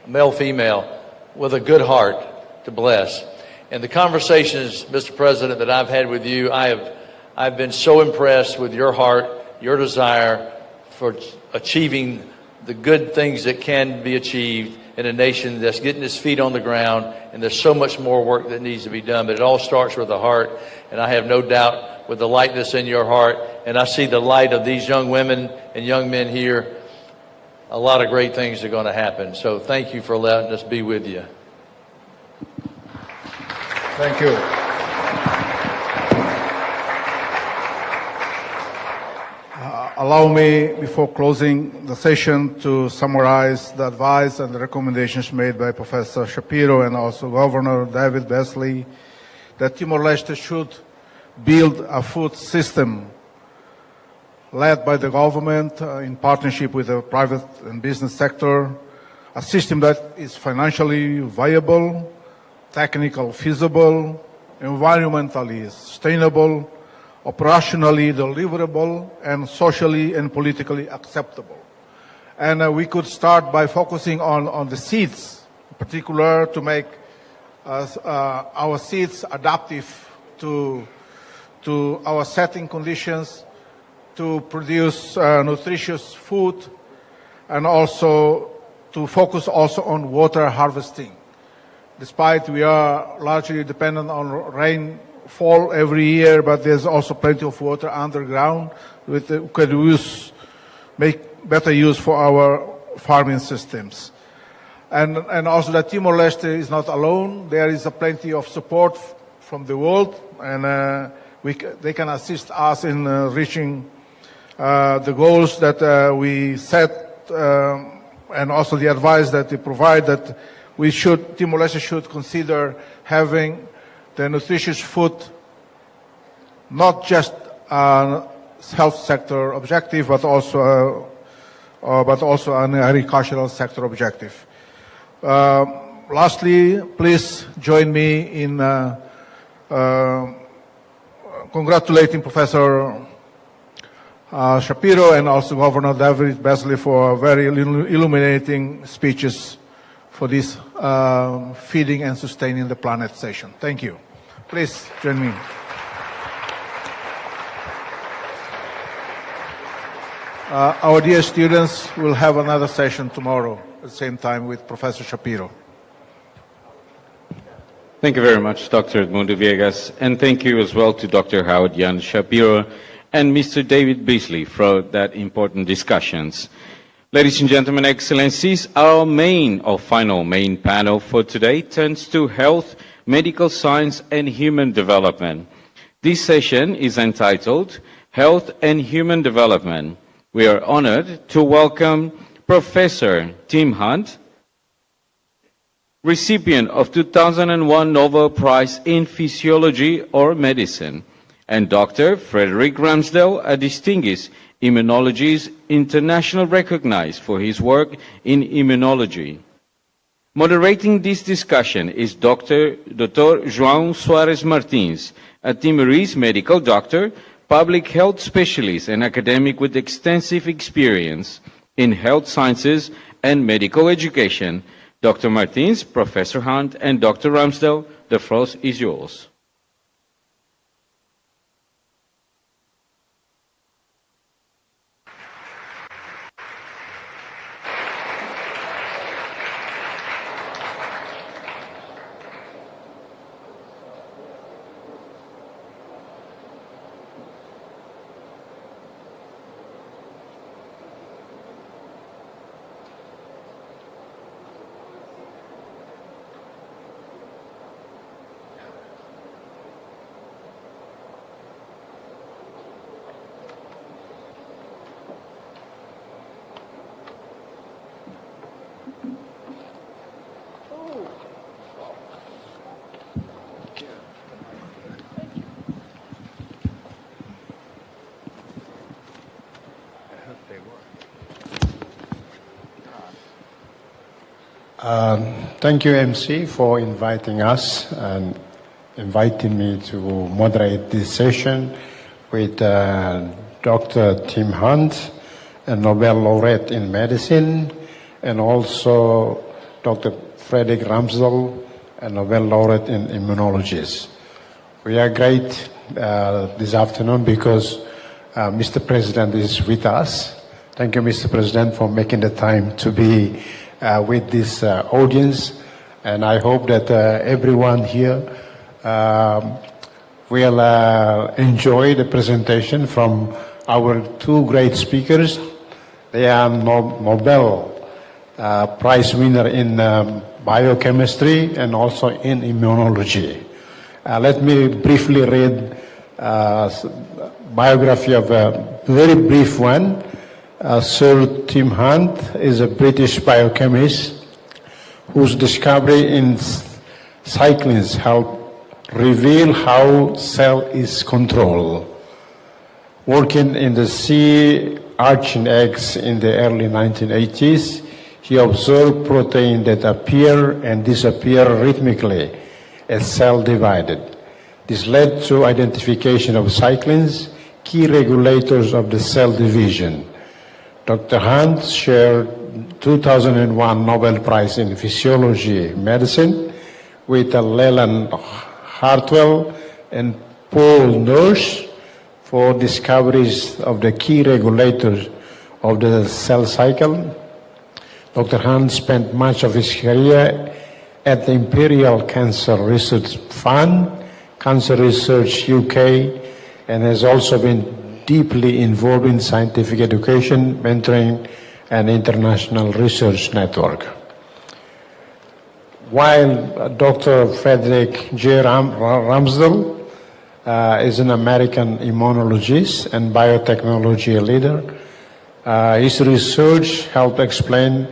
male, female, with a good heart to bless. And the conversations, Mr. President, that I've had with you, I've been so impressed with your heart, your desire for achieving the good things that can be achieved in a nation that's getting its feet on the ground, and there's so much more work that needs to be done. But it all starts with the heart, and I have no doubt with the light that's in your heart, and I see the light of these young women and young men here, a lot of great things are going to happen. So thank you for letting us be with you. Thank you. Allow me, before closing the session, to summarize the advice and the recommendations made by Professor Shapiro and also Governor David Beasley, that Timor-Leste should build a food system led by the government in partnership with the private and business sector, a system that is financially viable, technically feasible, environmentally sustainable, operationally deliverable, and socially and politically acceptable. And we could start by focusing on the seeds, in particular to make our seeds adaptive to our setting conditions, to produce nutritious food, and also to focus also on water harvesting. Despite we are largely dependent on rainfall every year, but there's also plenty of water underground which we could make better use for our farming systems. And also that Timor-Leste is not alone. There is plenty of support from the world, and they can assist us in reaching the goals that we set, and also the advice that they provide, that Timor-Leste should consider having the nutritious food not just a health sector objective, but also an agricultural sector objective. Lastly, please join me in congratulating Professor Shapiro and also Governor David Beasley for very illuminating speeches for this Feeding and Sustaining the Planet session. Thank you. Please join me. Our dear students will have another session tomorrow at the same time with Professor Shapiro. Thank you very much, Dr. Edmundo Viegas, and thank you as well to Dr. Howard Jan Shapiro and Mr. David Beasley for that important discussions. Ladies and gentlemen, Excellencies, our final main panel for today turns to health, medical science, and human development. This session is entitled Health and Human Development. We are honored to welcome Professor Tim Hunt, recipient of 2001 Nobel Prize in Physiology or Medicine, and Dr. Frederick Ramsdell, a distinguished immunologist internationally recognized for his work in immunology. Moderating this discussion is Dr. João Soares Martins, a Timorese medical doctor, public health specialist, and academic with extensive experience in health sciences and medical education. Dr. Martins, Professor Hunt, and Dr. Ramsdell, the floor is yours. Thank you, MC, for inviting us and inviting me to moderate this session with Dr. Tim Hunt, a Nobel laureate in medicine, and also Dr. Frederick Ramsdell, a Nobel laureate in immunology. We are great this afternoon because Mr. President is with us. Thank you, Mr. President, for making the time to be with this audience, and I hope that everyone here will enjoy the presentation from our two great speakers. They are Nobel Prize winner in biochemistry and also in immunology. Let me briefly read biography of a very brief one. Sir Tim Hunt is a British biochemist whose discovery in cyclins helped reveal how cell is controlled. Working in the sea urchin eggs in the early 1980s, he observed protein that appear and disappear rhythmically as cell divided. This led to identification of cyclins, key regulators of the cell division. Dr. Hunt shared 2001 Nobel Prize in Physiology Medicine with Leland Hartwell and Paul Nurse for discoveries of the key regulators of the cell cycle. Dr. Hunt spent much of his career at the Imperial Cancer Research Fund, Cancer Research UK, and has also been deeply involved in scientific education, mentoring, and international research network. While Dr. Frederick J. Ramsdell is an American immunologist and biotechnology leader, his research helped explain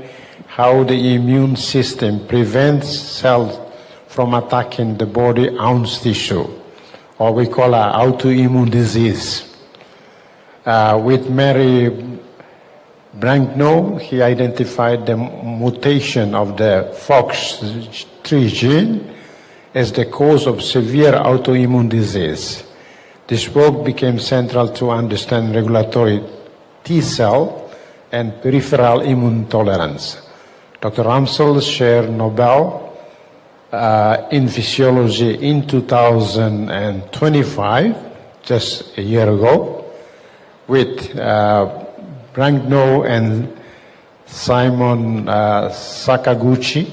how the immune system prevents cells from attacking the body ounce tissue, or we call it autoimmune disease. With Mary Branknow, he identified the mutation of the FOX3 gene as the cause of severe autoimmune disease. This work became central to understand regulatory T cell and peripheral immune tolerance. Dr. Ramsdell shared Nobel in physiology in 2025, just a year ago, with Brangno and Simon Sakaguchi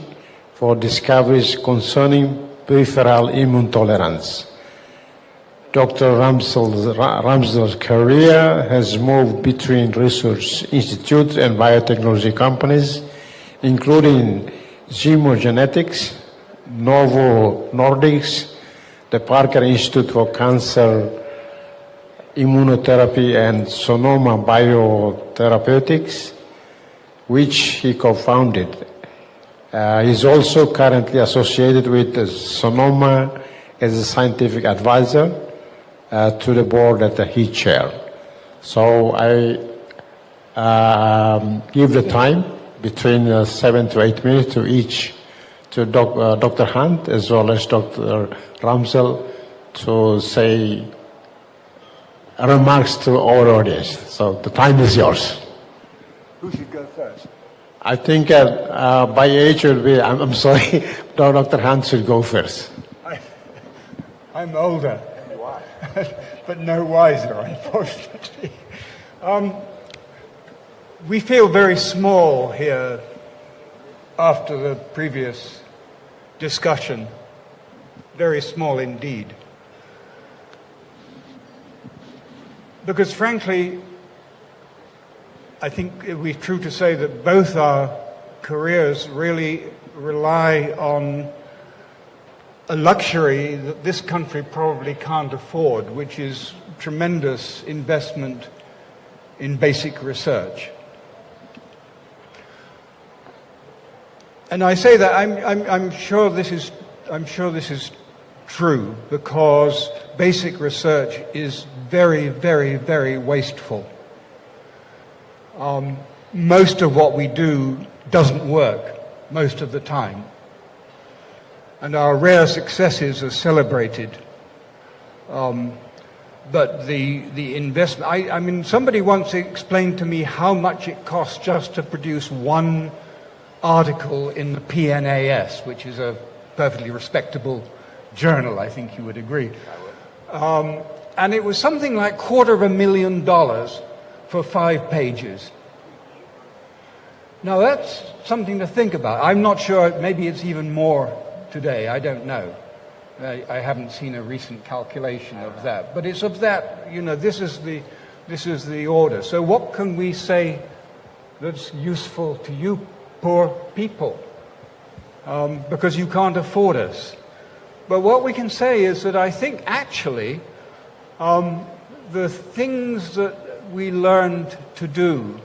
for discoveries concerning peripheral immune tolerance. Dr. Ramsel's career has moved between research institutes and biotechnology companies, including Gemogenetics, Novo Nordics, the Parker Institute for Cancer Immunotherapy, and Sonoma Biotherapeutics, which he co-founded. He's also currently associated with Sonoma as a scientific advisor to the board that he chaired. So I give the time between 7 to 8 minutes to each, to Dr. Hunt as well as Dr. Ramsel to say remarks to our audience. So the time is yours. Who should go first? I think by age it will be, I'm sorry, Dr. Hunt should go first. I'm older, but no wiser, unfortunately. We feel very small here after the previous discussion, very small indeed. Because frankly, I think it would be true to say that both our careers really rely on a luxury that this country probably can't afford, which is tremendous investment in basic research. And I say that I'm sure this is true because basic research is very, very, very wasteful. Most of what we do doesn't work most of the time. And our rare successes are celebrated. But the investment, I mean, somebody once explained to me how much it costs just to produce one article in the PNAS, which is a perfectly respectable journal, I think you would agree. And it was something like $250,000 for 5 pages. Now that's something to think about. I'm not sure, maybe it's even more today, I don't know. I haven't seen a recent calculation of that. But it's of that, you know, this is the order. So what can we say that's useful to you poor people? Because you can't afford us. But what we can say is that I think actually the things that we learned to do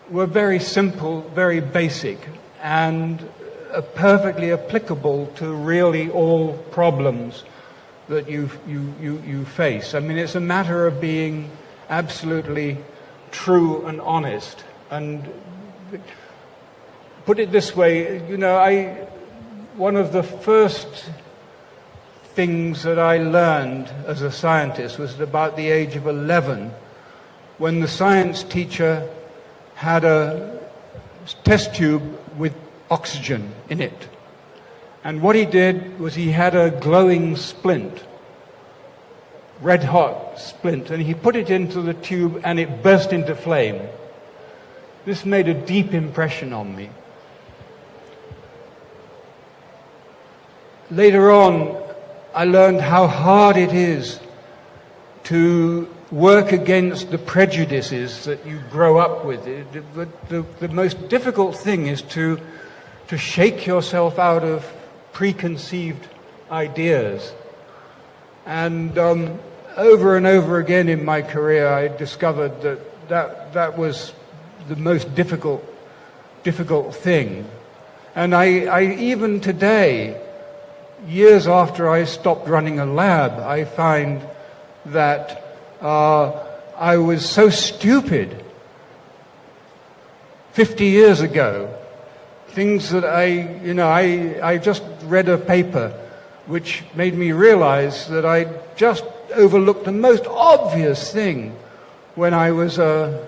were very simple, very basic, and perfectly applicable to really all problems that you face. I mean, it's a matter of being absolutely true and honest. And put it this way, you know, one of the first things that I learned as a scientist was at about the age of 11, when the science teacher had a test tube with oxygen in it. And what he did was he had a glowing splint, red hot splint, and he put it into the tube and it burst into flame. This made a deep impression on me. Later on, I learned how hard it is to work against the prejudices that you grow up with. The most difficult thing is to shake yourself out of preconceived ideas. And over and over again in my career, I discovered that was the most difficult thing. And I even today, years after I stopped running a lab, I find that I was so stupid 50 years ago. Things that I just read a paper which made me realize that I just overlooked the most obvious thing when I was a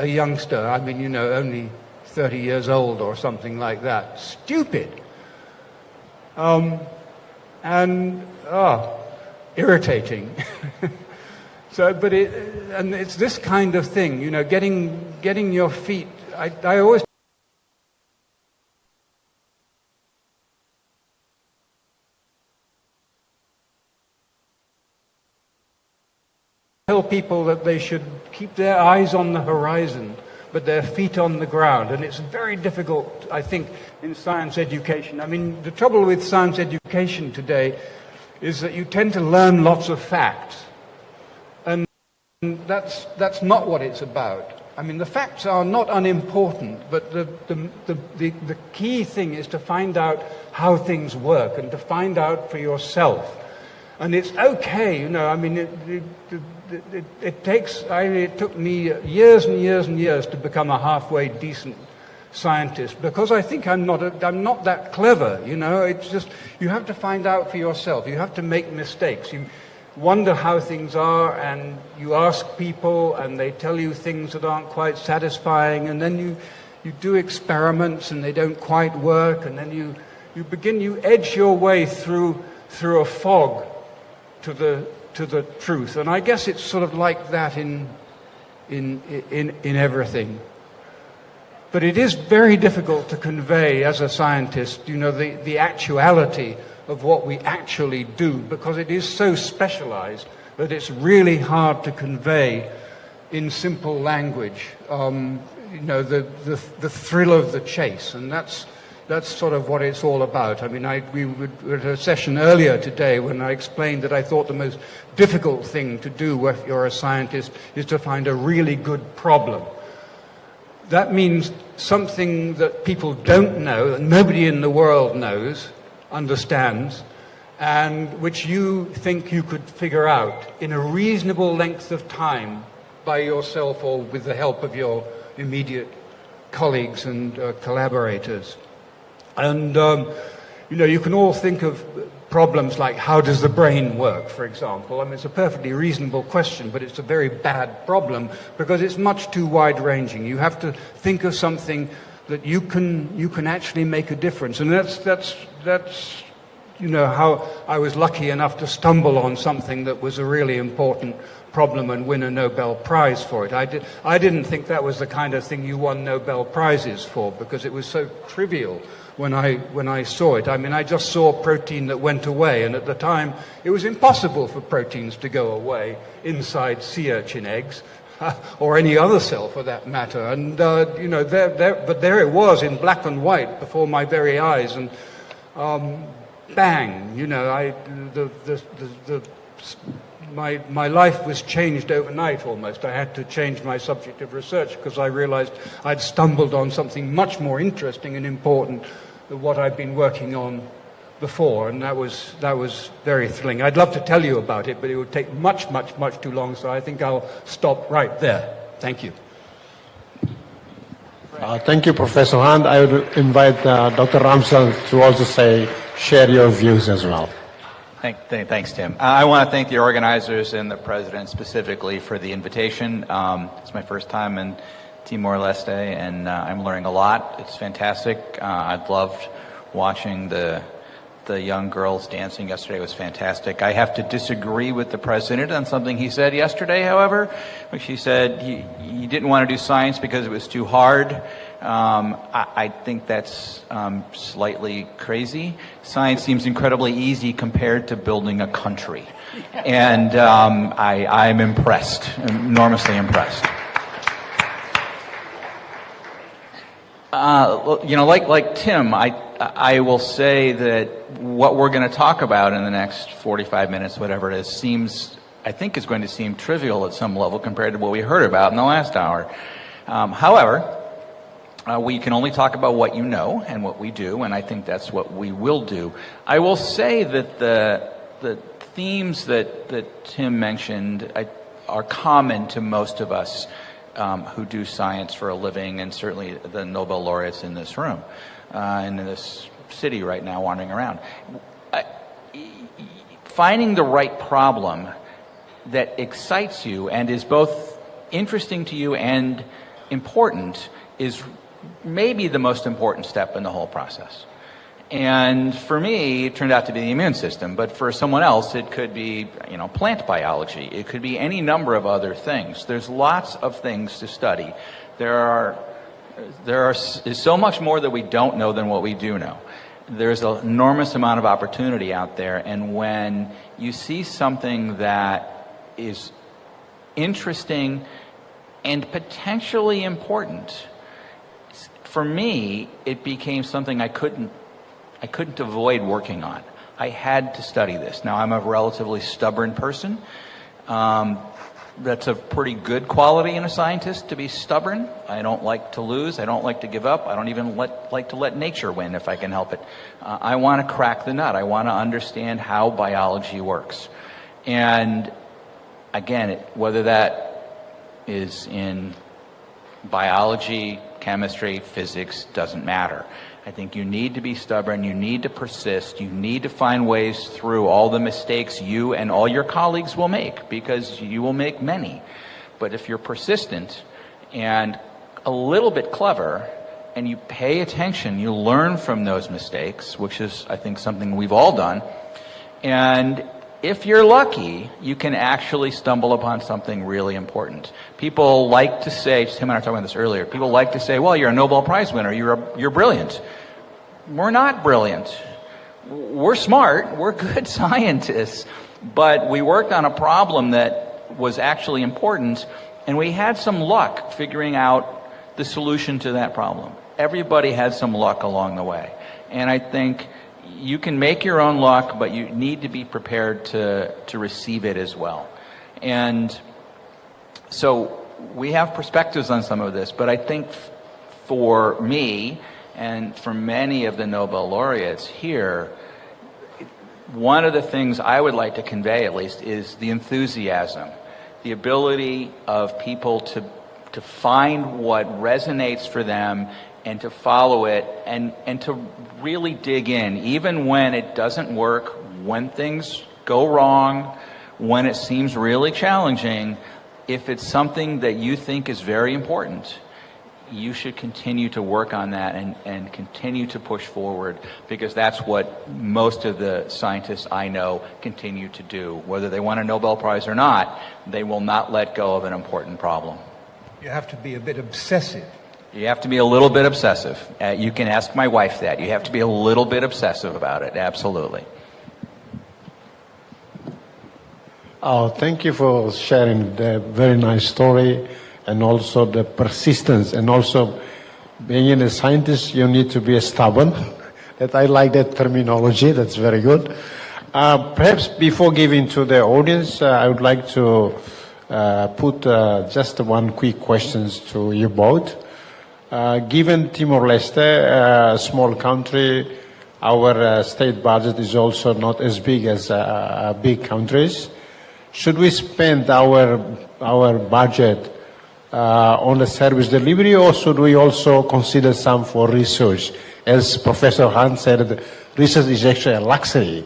youngster. I mean, you know, only 30 years old or something like that. Stupid. Irritating. So, but and it's this kind of thing, you know, getting your feet. I always tell people that they should keep their eyes on the horizon, but their feet on the ground. And it's very difficult, I think, in science education. I mean, the trouble with science education today is that you tend to learn lots of facts. And that's not what it's about. I mean, the facts are not unimportant, but the key thing is to find out how things work and to find out for yourself. And it's okay, you know, I mean, it took me years and years and years to become a halfway decent scientist, because I think I'm not that clever, you know. It's just, you have to find out for yourself. You have to make mistakes. You wonder how things are, and you ask people, and they tell you things that aren't quite satisfying, and then you do experiments, and they don't quite work, and then you edge your way through a fog to the truth. And I guess it's sort of like that in everything. But it is very difficult to convey as a scientist, you know, the actuality of what we actually do, because it is so specialized that it's really hard to convey in simple language, you know, the thrill of the chase. And that's sort of what it's all about. I mean, we were at a session earlier today when I explained that I thought the most difficult thing to do if you're a scientist is to find a really good problem. That means something that people don't know, that nobody in the world knows, understands, and which you think you could figure out in a reasonable length of time by yourself or with the help of your immediate colleagues and collaborators. And, you know, you can all think of problems like, how does the brain work, for example? I mean, it's a perfectly reasonable question, but it's a very bad problem because it's much too wide-ranging. You have to think of something that you can actually make a difference. And that's you know, how I was lucky enough to stumble on something that was a really important problem and win a Nobel Prize for it. I didn't think that was the kind of thing you won Nobel Prizes for, because it was so trivial when I saw it. I mean, I just saw protein that went away, and at the time it was impossible for proteins to go away inside sea urchin eggs, or any other cell for that matter. And you know, but there it was in black and white before my very eyes, and bang! You know, my life was changed overnight almost. I had to change my subject of research because I realized I'd stumbled on something much more interesting and important than what I'd been working on before, and that was very thrilling. I'd love to tell you about it, but it would take much too long, so I think I'll stop right there. Thank you. Thank you, Professor Hunt. I would invite Dr. Ramsell to also share your views as well. Thanks, Tim. I want to thank the organizers and the president specifically for the invitation. It's my first time in Timor-Leste, and I'm learning a lot. It's fantastic. I've loved watching the young girls dancing yesterday. It was fantastic. I have to disagree with the president on something he said yesterday, however, which he said he didn't want to do science because it was too hard. I think that's slightly crazy. Science seems incredibly easy compared to building a country. And I'm impressed, enormously impressed. You know, like Tim, I will say that what we're going to talk about in the next 45 minutes, whatever it is, I think is going to seem trivial at some level compared to what we heard about in the last hour. However, we can only talk about what you know and what we do, and I think that's what we will do. I will say that the themes that Tim mentioned are common to most of us who do science for a living, and certainly the Nobel laureates in this room, and in this city right now wandering around. Finding the right problem that excites you and is both interesting to you and important is maybe the most important step in the whole process. And for me, it turned out to be the immune system. But for someone else, it could be, plant biology. It could be any number of other things. There's lots of things to study. Is so much more that we don't know than what we do know. There's an enormous amount of opportunity out there. And when you see something that is interesting and potentially important, for me, it became something I couldn't avoid working on. I had to study this. Now, I'm a relatively stubborn person. That's a pretty good quality in a scientist, to be stubborn. I don't like to lose. I don't like to give up. I don't even like to let nature win if I can help it. I want to crack the nut. I want to understand how biology works. And again, whether that is in biology, chemistry, physics, doesn't matter. I think you need to be stubborn, you need to persist, you need to find ways through all the mistakes you and all your colleagues will make, because you will make many. But if you're persistent and a little bit clever, and you pay attention, you learn from those mistakes, which is, I think, something we've all done, and if you're lucky, you can actually stumble upon something really important. People like to say, Tim and I were talking about this earlier, people like to say, well, you're a Nobel Prize winner, you're brilliant. We're not brilliant. We're smart, we're good scientists, but we worked on a problem that was actually important, and we had some luck figuring out the solution to that problem. Everybody had some luck along the way. And I think you can make your own luck, but you need to be prepared to receive it as well. And so we have perspectives on some of this, but I think for me and for many of the Nobel laureates here, one of the things I would like to convey, at least, is the enthusiasm, the ability of people to find what resonates for them and to follow it and to really dig in, even when it doesn't work, when things go wrong, when it seems really challenging. If it's something that you think is very important, you should continue to work on that and continue to push forward, because that's what most of the scientists I know continue to do. Whether they won a Nobel Prize or not, they will not let go of an important problem. You have to be a bit obsessive. You have to be a little bit obsessive. You can ask my wife that. You have to be a little bit obsessive about it, absolutely. Oh, thank you for sharing the very nice story and also the persistence, and also being a scientist, you need to be stubborn. That I like that terminology. That's very good. Perhaps before giving to the audience, I would like to put just one quick questions to you both. Given Timor-Leste, a small country, our state budget is also not as big as big countries. Should we spend our budget on the service delivery, or should we also consider some for research? As Professor Hunt said, research is actually a luxury.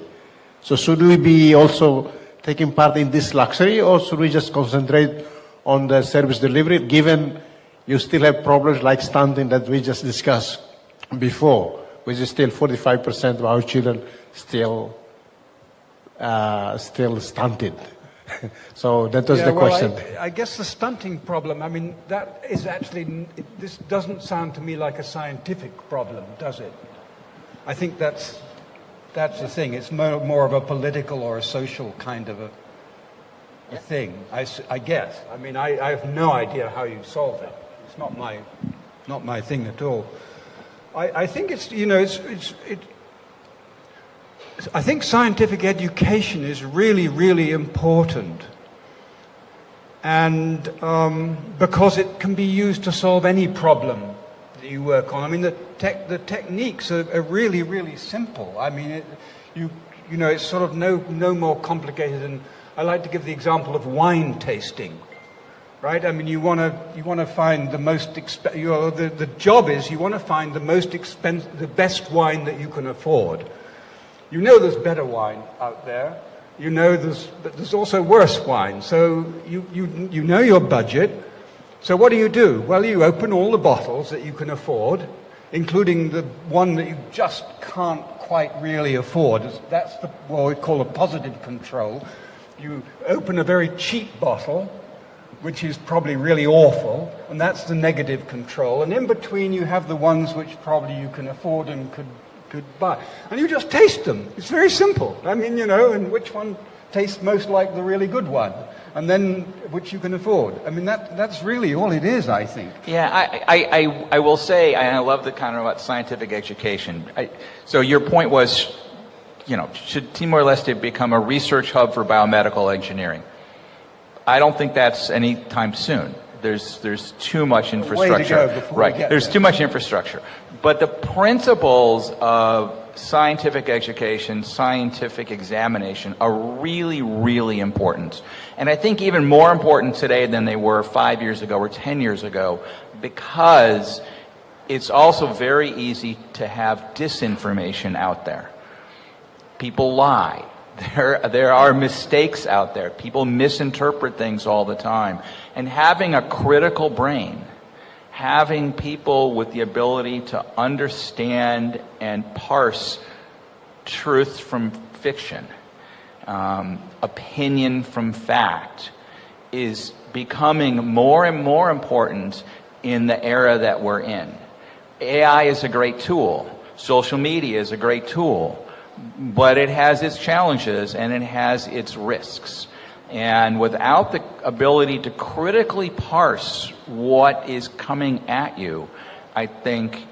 So should we be also taking part in this luxury, or should we just concentrate on the service delivery, given you still have problems like stunting that we just discussed before, which is still 45% of our children still stunted. So that was the question. I guess the stunting problem, I mean, that is actually, this doesn't sound to me like a scientific problem, does it? I think that's the thing. It's more of a political or a social kind of a thing, I guess. I mean, I have no idea how you solve it. It's not my thing at all. I think it's, I think scientific education is really, really important. And because it can be used to solve any problem that you work on. I mean, the techniques are really, really simple. I mean, it's sort of no more complicated than, I like to give the example of wine tasting. Right? I mean, you want to find the most the job is you want to find the best wine that you can afford. You know there's better wine out there. You know but there's also worse wine. So you know your budget. So what do? Well, you open all the bottles that you can afford, including the one that you just can't quite really afford. That's what we call a positive control. You open a very cheap bottle, which is probably really awful, and that's the negative control. And in between you have the ones which probably you can afford and could buy. And you just taste them. It's very simple. I mean, and which one tastes most like the really good one, and then which you can afford. I mean, that's really all it is, I think. Yeah, I will say, and I love the kind of about scientific education. So your point was, should Timor-Leste become a research hub for biomedical engineering? I don't think that's any time soon. There's too much infrastructure. Way to go before right. we get There's there. too much infrastructure. But the principles of scientific education, scientific examination are really, really important. And I think even more important today than they were 5 years ago or 10 years ago, because it's also very easy to have disinformation out there. People lie. There are mistakes out there. People misinterpret things all the time. And having a critical brain, having people with the ability to understand and parse truth from fiction, opinion from fact, is becoming more and more important in the era that we're in. AI is a great tool. Social media is a great tool. But it has its challenges and it has its risks. And without the ability to critically parse what is coming at you, I think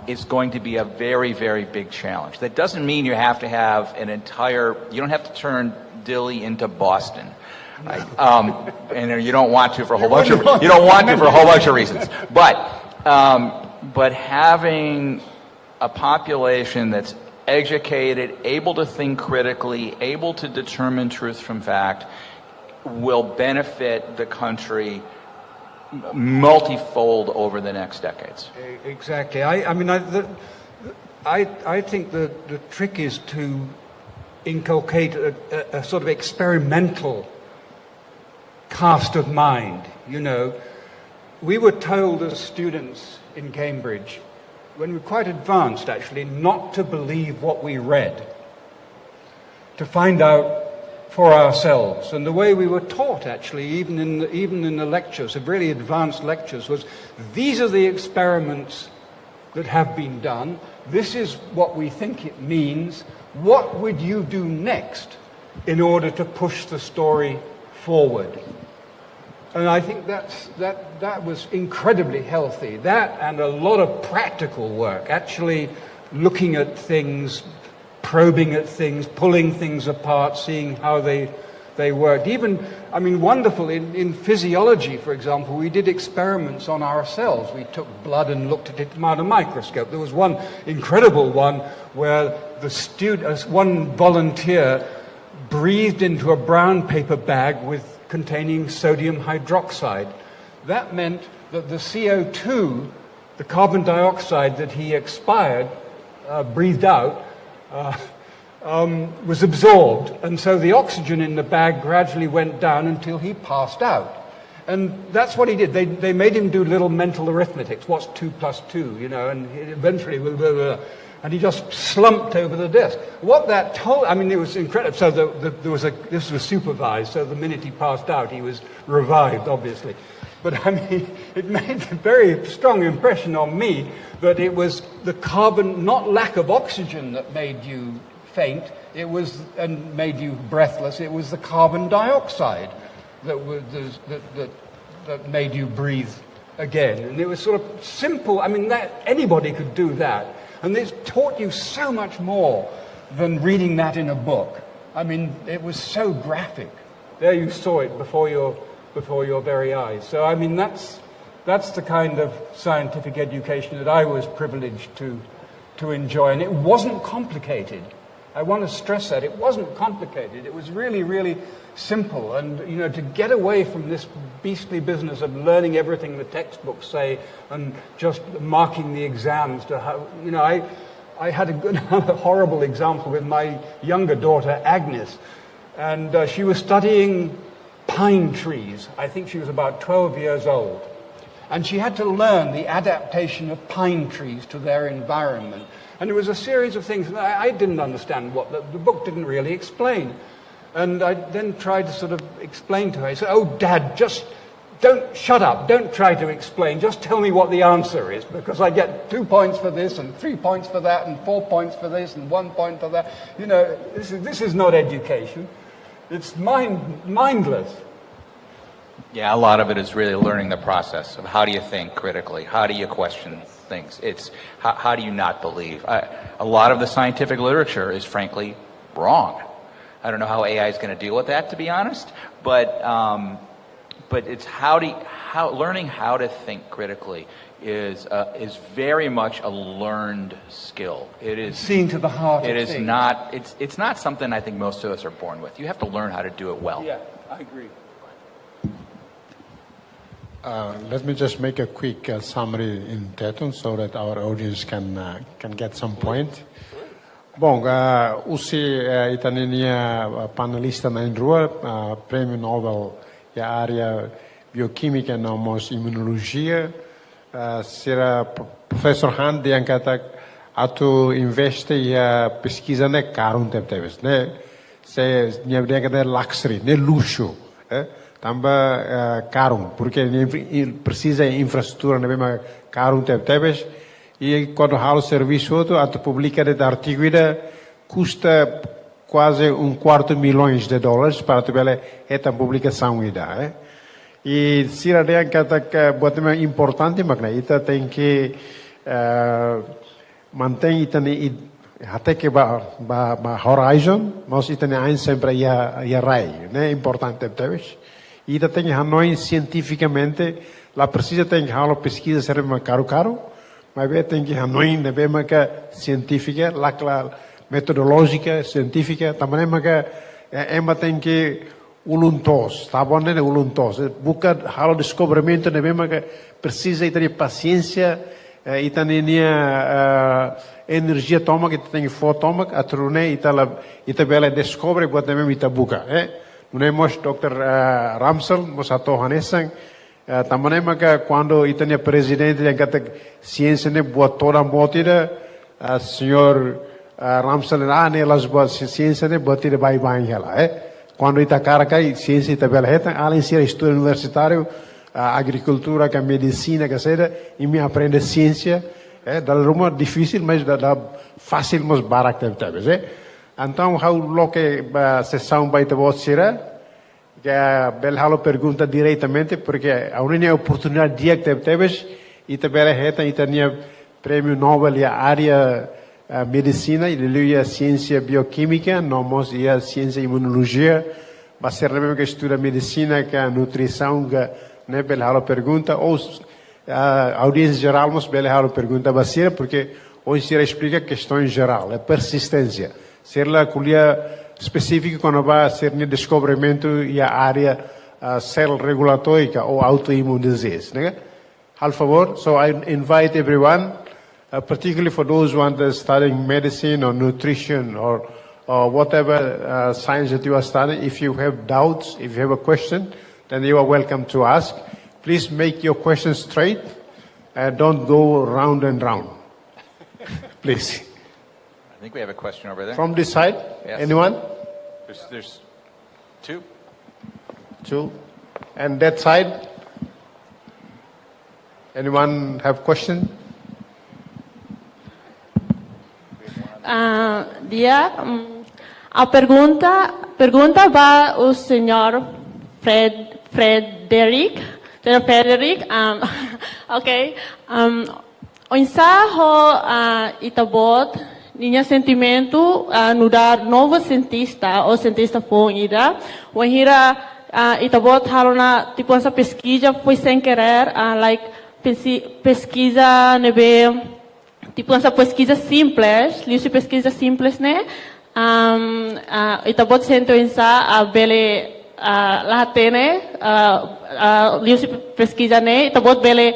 it's going to be a very, very big challenge. That doesn't mean you have to have you don't have to turn Dilley into Boston. Right? And you don't want to for a whole bunch of reasons. But having a population that's educated, able to think critically, able to determine truth from fact, will benefit the country multifold over the next decades. Exactly. I think the trick is to inculcate a sort of experimental cast of mind. We were told as students in Cambridge, when we were quite advanced actually, not to believe what we read, to find out for ourselves. And the way we were taught actually, even in the lectures, the really advanced lectures, was these are the experiments that have been done, this is what we think it means, what would you do next in order to push the story forward? And I think that was incredibly healthy. That and a lot of practical work, actually looking at things, probing at things, pulling things apart, seeing how they worked. Even, wonderful, in physiology, for example, we did experiments on ourselves. We took blood and looked at it under a microscope. There was one incredible one where one volunteer breathed into a brown paper bag containing sodium hydroxide. That meant that the CO2, the carbon dioxide that he breathed out, was absorbed, and so the oxygen in the bag gradually went down until he passed out. And that's what he did. They made him do little mental arithmetics. What's 2 plus 2, and eventually, and he just slumped over the desk. What that told, it was incredible. So this was supervised, so the minute he passed out, he was revived, obviously. But it made a very strong impression on me that it was the carbon, not lack of oxygen, that made you faint, and made you breathless. It was the carbon dioxide that made you breathe again. And it was sort of simple. That anybody could do that. And it taught you so much more than reading that in a book. It was so graphic. There you saw it before your very eyes. So, that's the kind of scientific education that I was privileged to enjoy. And it wasn't complicated. I want to stress that. It wasn't complicated. It was really, really simple. And, to get away from this beastly business of learning everything the textbooks say and just marking the exams to how, I had a horrible example with my younger daughter, Agnes. And she was studying pine trees. I think she was about 12 years old. And she had to learn the adaptation of pine trees to their environment. And it was a series of things that I didn't understand, what the book didn't really explain. And I then tried to sort of explain to her. I said, "Oh, Dad, just shut up. Don't try to explain. Just tell me what the answer is, because I get 2 points for this and 3 points for that and 4 points for this and 1 point for that. You know, this is not education. It's mindless." Yeah, a lot of it is really learning the process of how do you think critically, how do you question things. It's how do you not believe. A lot of the scientific literature is frankly wrong. I don't know how AI is going to deal with that, to be honest, but it's learning how to think critically is very much a learned skill. It is seen to the heart. It is not. It's not something I think most of us are born with. You have to learn how to do it well. Yeah, I agree. Let me just make a quick summary in Teton so that our audience can get some point. Bom, usi itania panelista na Indrua, prêmio Nobel ya área bioquímica nomos imunologia, será professor Han yang kata atu investe ya pesquisa ne caro teves, né? Se dia kata luxury, ne luxo, tamba caro, porque precisa infraestrutura ne bema caro teves. E quando há o serviço outro, a publica de artigo custa quase $250 milhões para ter esta publicação ida. E se a ideia que é importante, mas ita tem que manter ita até que ba horizon, mas ita nem sempre ia rai, né? Importante talvez. Ita tem que hanoi cientificamente, lá precisa tem que há pesquisa ser mais caro. Mas tem que hanoi na bema que científica, lá metodológica científica, também é tem que uluntos, tá bom né uluntos. Busca halo descobrimento na bema que precisa ter paciência e também energia toma que tem fotoma a trune e tabela descobre buat também ita buka. Não é mos Dr. Ramsel mos ato hanesang. Também quando itania presidente yang kata ciência ne buat toda motida, senhor Ramsel ne las buat ciência ne buat tida bye hela, Quando ita cara kai ciência ita bela heta, além de ser estudo universitário, agricultura, que medicina, que seja, e me aprende ciência, dá uma difícil, mas dá fácil, mas barato talvez, Então, how loke sessão vai ter será? Que a Belhalo pergunta diretamente, porque a única oportunidade que teve, e também é tinha prêmio Nobel na área medicina, e a ciência bioquímica, nomos e a ciência imunologia, vai ser mesmo que estuda medicina, que a nutrição, que né Belhalo pergunta, ou a audiência geral, mas Belhalo pergunta vai ser, porque hoje se explica questões geral, a persistência, ser lá colher específico quando vai ser no descobrimento e a área cell regulatórica ou autoimmune disease. Né? Por favor, so I invite everyone, particularly for those who are studying medicine or nutrition or whatever science that you are studying, if you have doubts, if you have a question, then you are welcome to ask. Please make your questions straight and don't go round and round. Please. I think we have a question over there. From this side, yes. Anyone? There's two. Two. And that side? Anyone have question? A pergunta vai ao senhor Frederic. Ok. O ensaio itabot ninha sentimento nudar novo cientista ou cientista for ida o hira itabot harona tipo essa pesquisa foi sem querer like pesquisa nebe tipo essa pesquisa simples liu pesquisa simples né itabot sento ensa a bele lá tene liu pesquisa né itabot bele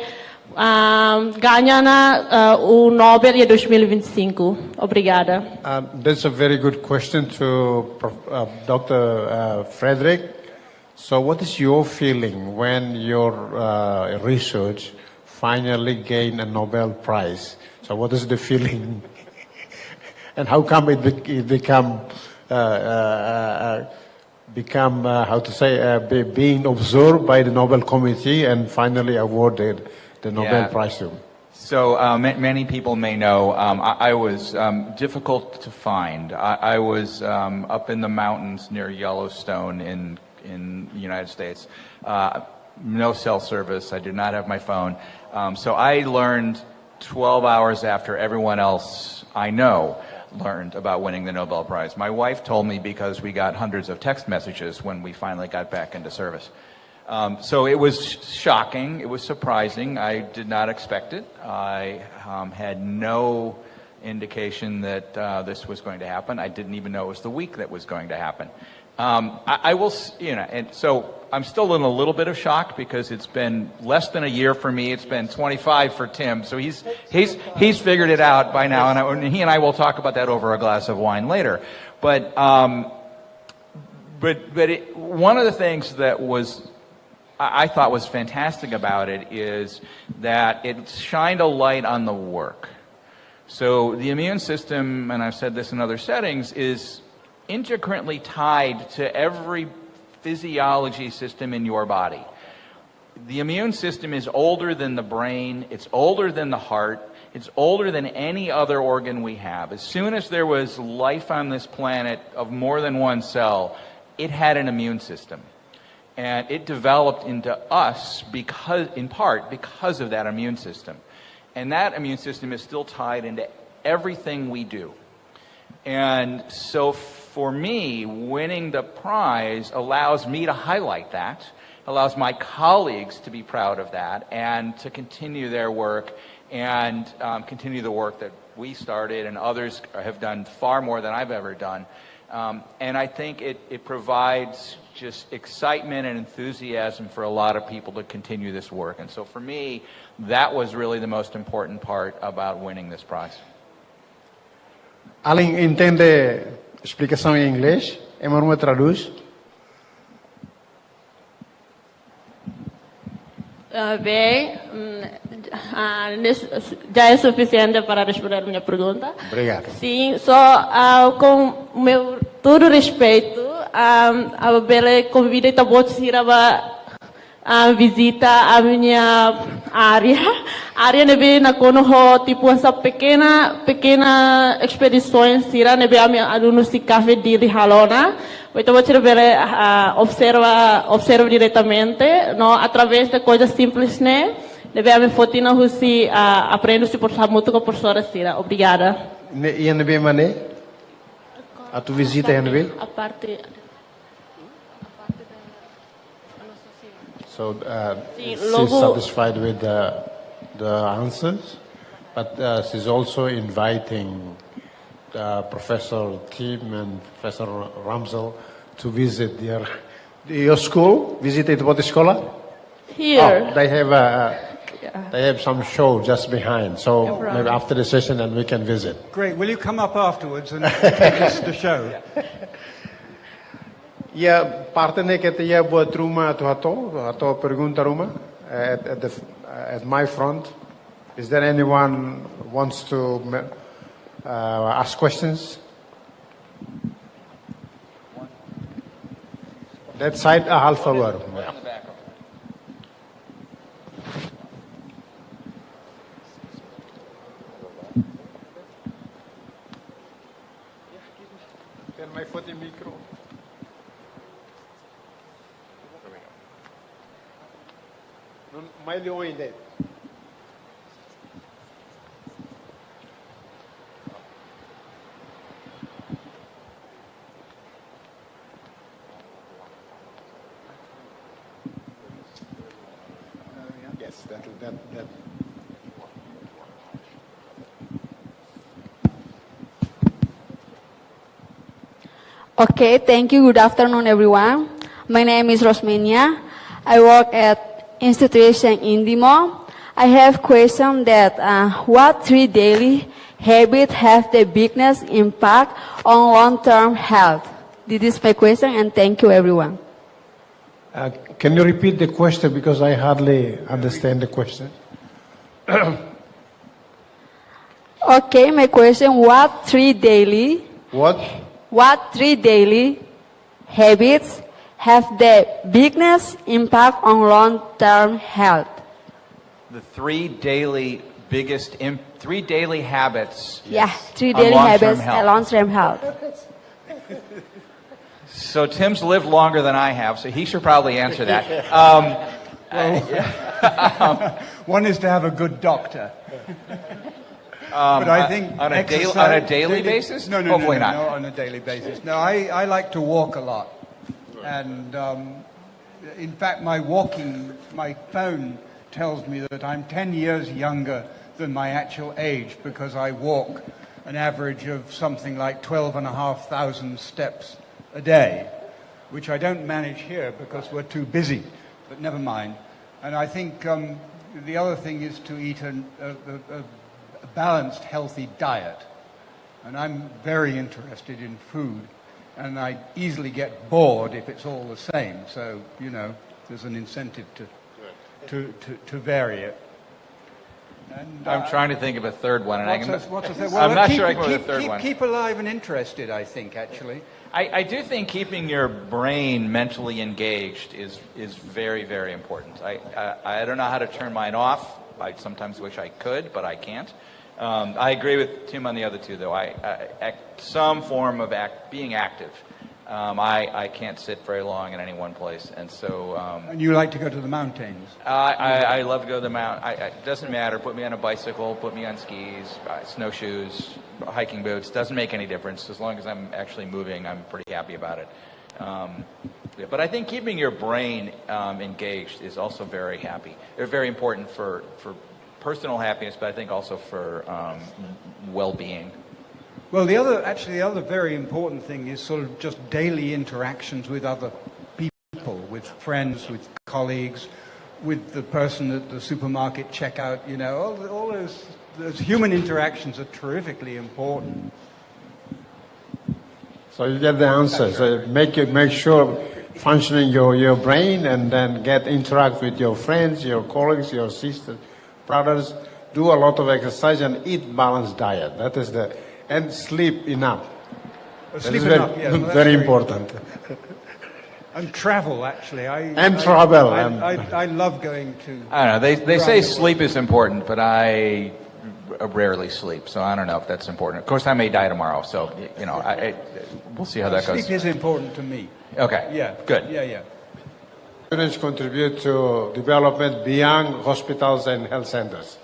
ganha o Nobel de 2025. Obrigada. That's a very good question to Dr. Frederick. So what is your feeling when your research finally gained a Nobel Prize? So what is the feeling? And how come it become being observed by the Nobel Committee and finally awarded the Nobel Prize to him? So many people may know I was difficult to find. I was up in the mountains near Yellowstone in the United States. No cell service. I did not have my phone. So I learned 12 hours after everyone else I know learned about winning the Nobel Prize. My wife told me because we got hundreds of text messages when we finally got back into service. So it was shocking. It was surprising. I did not expect it. I had no indication that this was going to happen. I didn't even know it was the week that was going to happen. I will, and so I'm still in a little bit of shock because it's been less than a year for me. It's been 25 for Tim. So he's figured it out by now, and he and I will talk about that over a glass of wine later. But one of the things that I thought was fantastic about it is that it shined a light on the work. So the immune system, and I've said this in other settings, is intricately tied to every physiology system in your body. The immune system is older than the brain, it's older than the heart, it's older than any other organ we have. As soon as there was life on this planet of more than one cell, it had an immune system. And it developed into us in part because of that immune system. And that immune system is still tied into everything we do. And so for me, winning the prize allows me to highlight that, allows my colleagues to be proud of that, and to continue their work and continue the work that we started and others have done far more than I've ever done. And I think it provides just excitement and enthusiasm for a lot of people to continue this work. And so for me, that was really the most important part about winning this prize. Alguém entende explicação em inglês? Emmanuel traduz? Bem, já é suficiente para responder a minha pergunta. Obrigado. Sim, só com meu todo respeito, a Bela convida também a visita a minha área. A área nebe na kono tipo essa pequena expedições sira nebe a minha alunos se café de halona. Então você deve observa diretamente, não através de coisas simples, né? Deve a minha fotina husi aprendo se por muito com a professora sira. Obrigada. E nebe mané? A tu visita é nebe? A parte So she's satisfied with the answers, but she's also inviting Professor Tim and Professor Ramsel to visit your school. Visited what escola? Here. Oh, they have some show just behind, so maybe after the session and we can visit. Great. Will you come up afterwards and take us to show? Yeah, partner que te ya buat rumah atau pergunta rumah at my front. Is there anyone wants to ask questions? That side, half hour. Can my foot in micro? Mais leon ainda. Yes, that. Okay, thank you. Good afternoon, everyone. My name is Rosmenia. I work at institution in Timor. I have question that what 3 daily habits have the biggest impact on long-term health? This is my question, and thank you, everyone. Can you repeat the question because I hardly understand the question? Okay, my question, what three daily habits have the biggest impact on long-term health? The three daily habits. Yeah, three on daily long-term habits health. and long-term health. So Tim's lived longer than I have, so he should probably answer that. One is to have a good doctor. But I think on a daily basis? No, Hopefully no, not. not on a daily basis. No, I like to walk a lot, and in fact, my phone tells me that I'm 10 years younger than my actual age because I walk an average of something like 12,500 steps a day, which I don't manage here because we're too busy. But never mind. And I think the other thing is to eat a balanced, healthy diet. And I'm very interested in food, and I easily get bored if it's all the same. So, there's an incentive to vary it. And, I'm trying to think of a third one. What's a third? I'm not sure I can go with a third one. Keep alive and interested, I think, actually. I do think keeping your brain mentally engaged is very, very important. I don't know how to turn mine off. I sometimes wish I could, but I can't. I agree with Tim on the other two, though. Some form of being active. I can't sit very long in any one place, and so. And you like to go to the mountains? I love to go to the mountain. It doesn't matter. Put me on a bicycle. Put me on skis, snowshoes, hiking boots. Doesn't make any difference as long as I'm actually moving. I'm pretty happy about it. But I think keeping your brain engaged is also very important for personal happiness, but I think also for well-being. Well, the other very important thing is sort of just daily interactions with other people, with friends, with colleagues, with the person at the supermarket checkout. All those human interactions are terrifically important. So you get the answer. So make sure functioning your brain, and then interact with your friends, your colleagues, your sisters, brothers. Do a lot of exercise and eat balanced diet. That is and sleep enough. Sleep enough, yeah. Well, very important. And travel, actually. I love going to. I don't know. They say sleep is important, but I rarely sleep, so I don't know if that's important. Of course, I may die tomorrow, so we'll see how that goes. Sleep is important to me. Okay. Yeah. Good. Yeah. Students contribute to development beyond hospitals and health centers.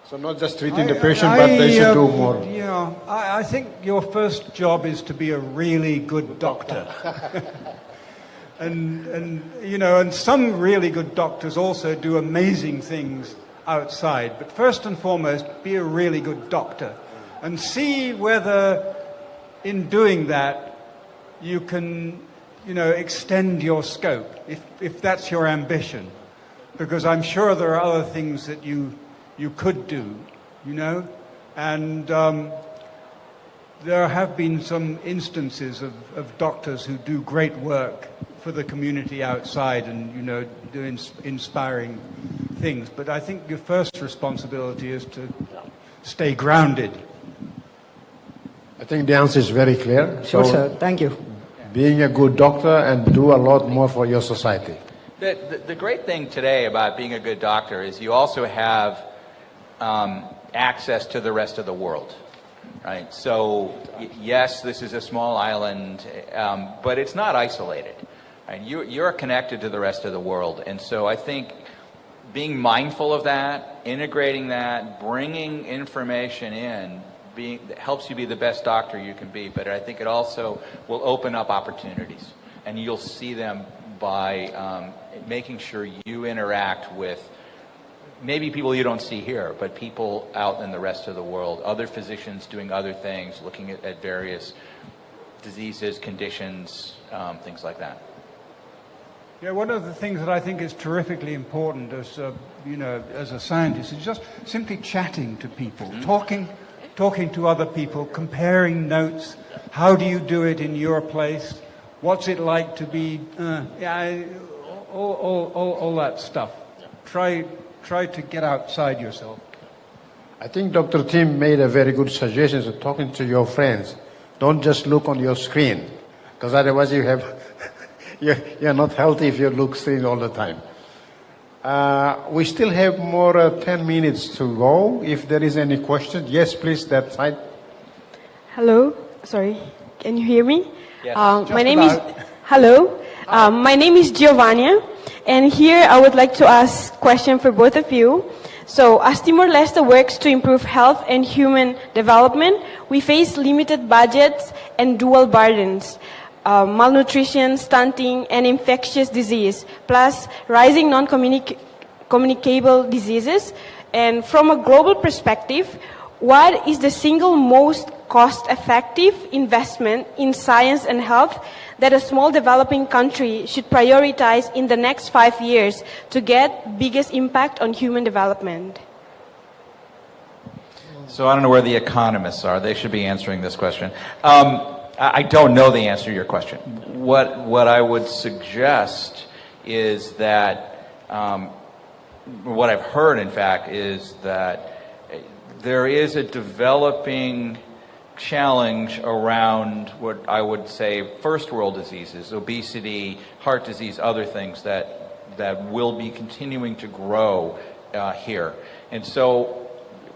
So not just treating the patient, but they should do more. Yeah, I think your first job is to be a really good doctor. and some really good doctors also do amazing things outside. But first and foremost, be a really good doctor. And see whether in doing that you can, extend your scope, if that's your ambition. Because I'm sure there are other things that you could do, and there have been some instances of doctors who do great work for the community outside and, do inspiring things. But I think your first responsibility is to stay grounded. I think the answer is very clear. Sure, sir. Thank you. Being a good doctor and do a lot more for your society. The great thing today about being a good doctor is you also have access to the rest of the world, right? So yes, this is a small island, but it's not isolated. Right? You're connected to the rest of the world, and so I think being mindful of that, integrating that, bringing information in, helps you be the best doctor you can be. But I think it also will open up opportunities, and you'll see them by making sure you interact with maybe people you don't see here, but people out in the rest of the world, other physicians doing other things, looking at various diseases, conditions, things like that. Yeah, one of the things that I think is terrifically important as a scientist is just simply chatting to people, talking to other people, comparing notes. How do you do it in your place? What's it like to be? All that stuff. Try try to get outside yourself. I think Dr. Tim made a very good suggestion of talking to your friends. Don't just look on your screen, because otherwise you're not healthy if you look screen all the time. We still have more 10 minutes to go. If there is any question, yes, please, that side. Hello, sorry, can you hear me? Yes. My name is, hello, my name is Giovanna, and here I would like to ask a question for both of you. So, as Timor-Leste works to improve health and human development, we face limited budgets and dual burdens. Malnutrition, stunting, and infectious disease, plus rising non-communicable diseases. And from a global perspective, what is the single most cost-effective investment in science and health that a small developing country should prioritize in the next 5 years to get biggest impact on human development? So I don't know where the economists are. They should be answering this question. I don't know the answer to your question. What I would suggest is that, what I've heard, in fact, is that there is a developing challenge around what I would say first world diseases, obesity, heart disease, other things that will be continuing to grow here. And so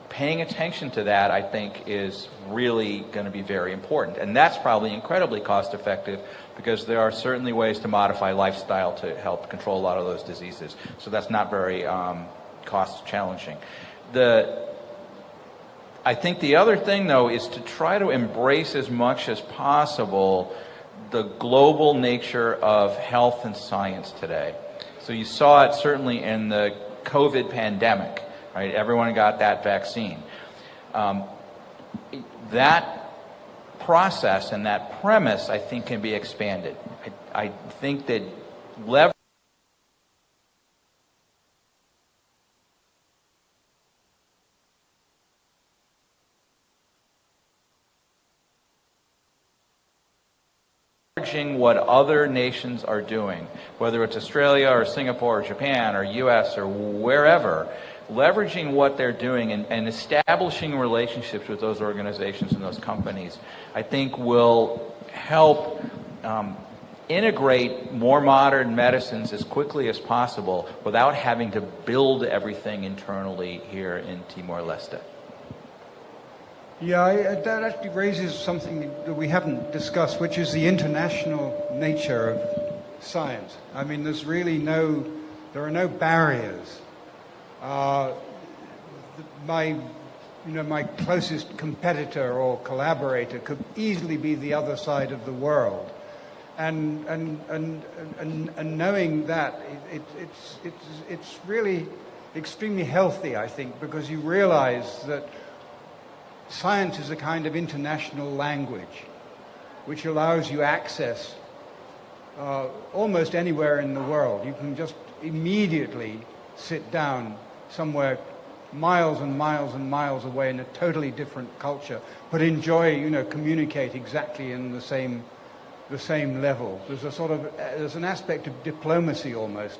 paying attention to that, I think, is really going to be very important. And that's probably incredibly cost effective because there are certainly ways to modify lifestyle to help control a lot of those diseases. So that's not very cost challenging. I think the other thing, though, is to try to embrace as much as possible the global nature of health and science today. So you saw it certainly in the COVID pandemic, right? Everyone got that vaccine. That process and that premise, I think, can be expanded. I think that leveraging what other nations are doing, whether it's Australia or Singapore or Japan or US or wherever, leveraging what they're doing and establishing relationships with those organizations and those companies, I think will help integrate more modern medicines as quickly as possible without having to build everything internally here in Timor-Leste. Yeah, that actually raises something that we haven't discussed, which is the international nature of science. I mean, there are no barriers. My closest competitor or collaborator could easily be the other side of the world, and knowing that it's really extremely healthy, I think, because you realize that science is a kind of international language which allows you access almost anywhere in the world. You can just immediately sit down somewhere miles and miles and miles away in a totally different culture, but enjoy, communicate exactly in the same level. There's an aspect of diplomacy almost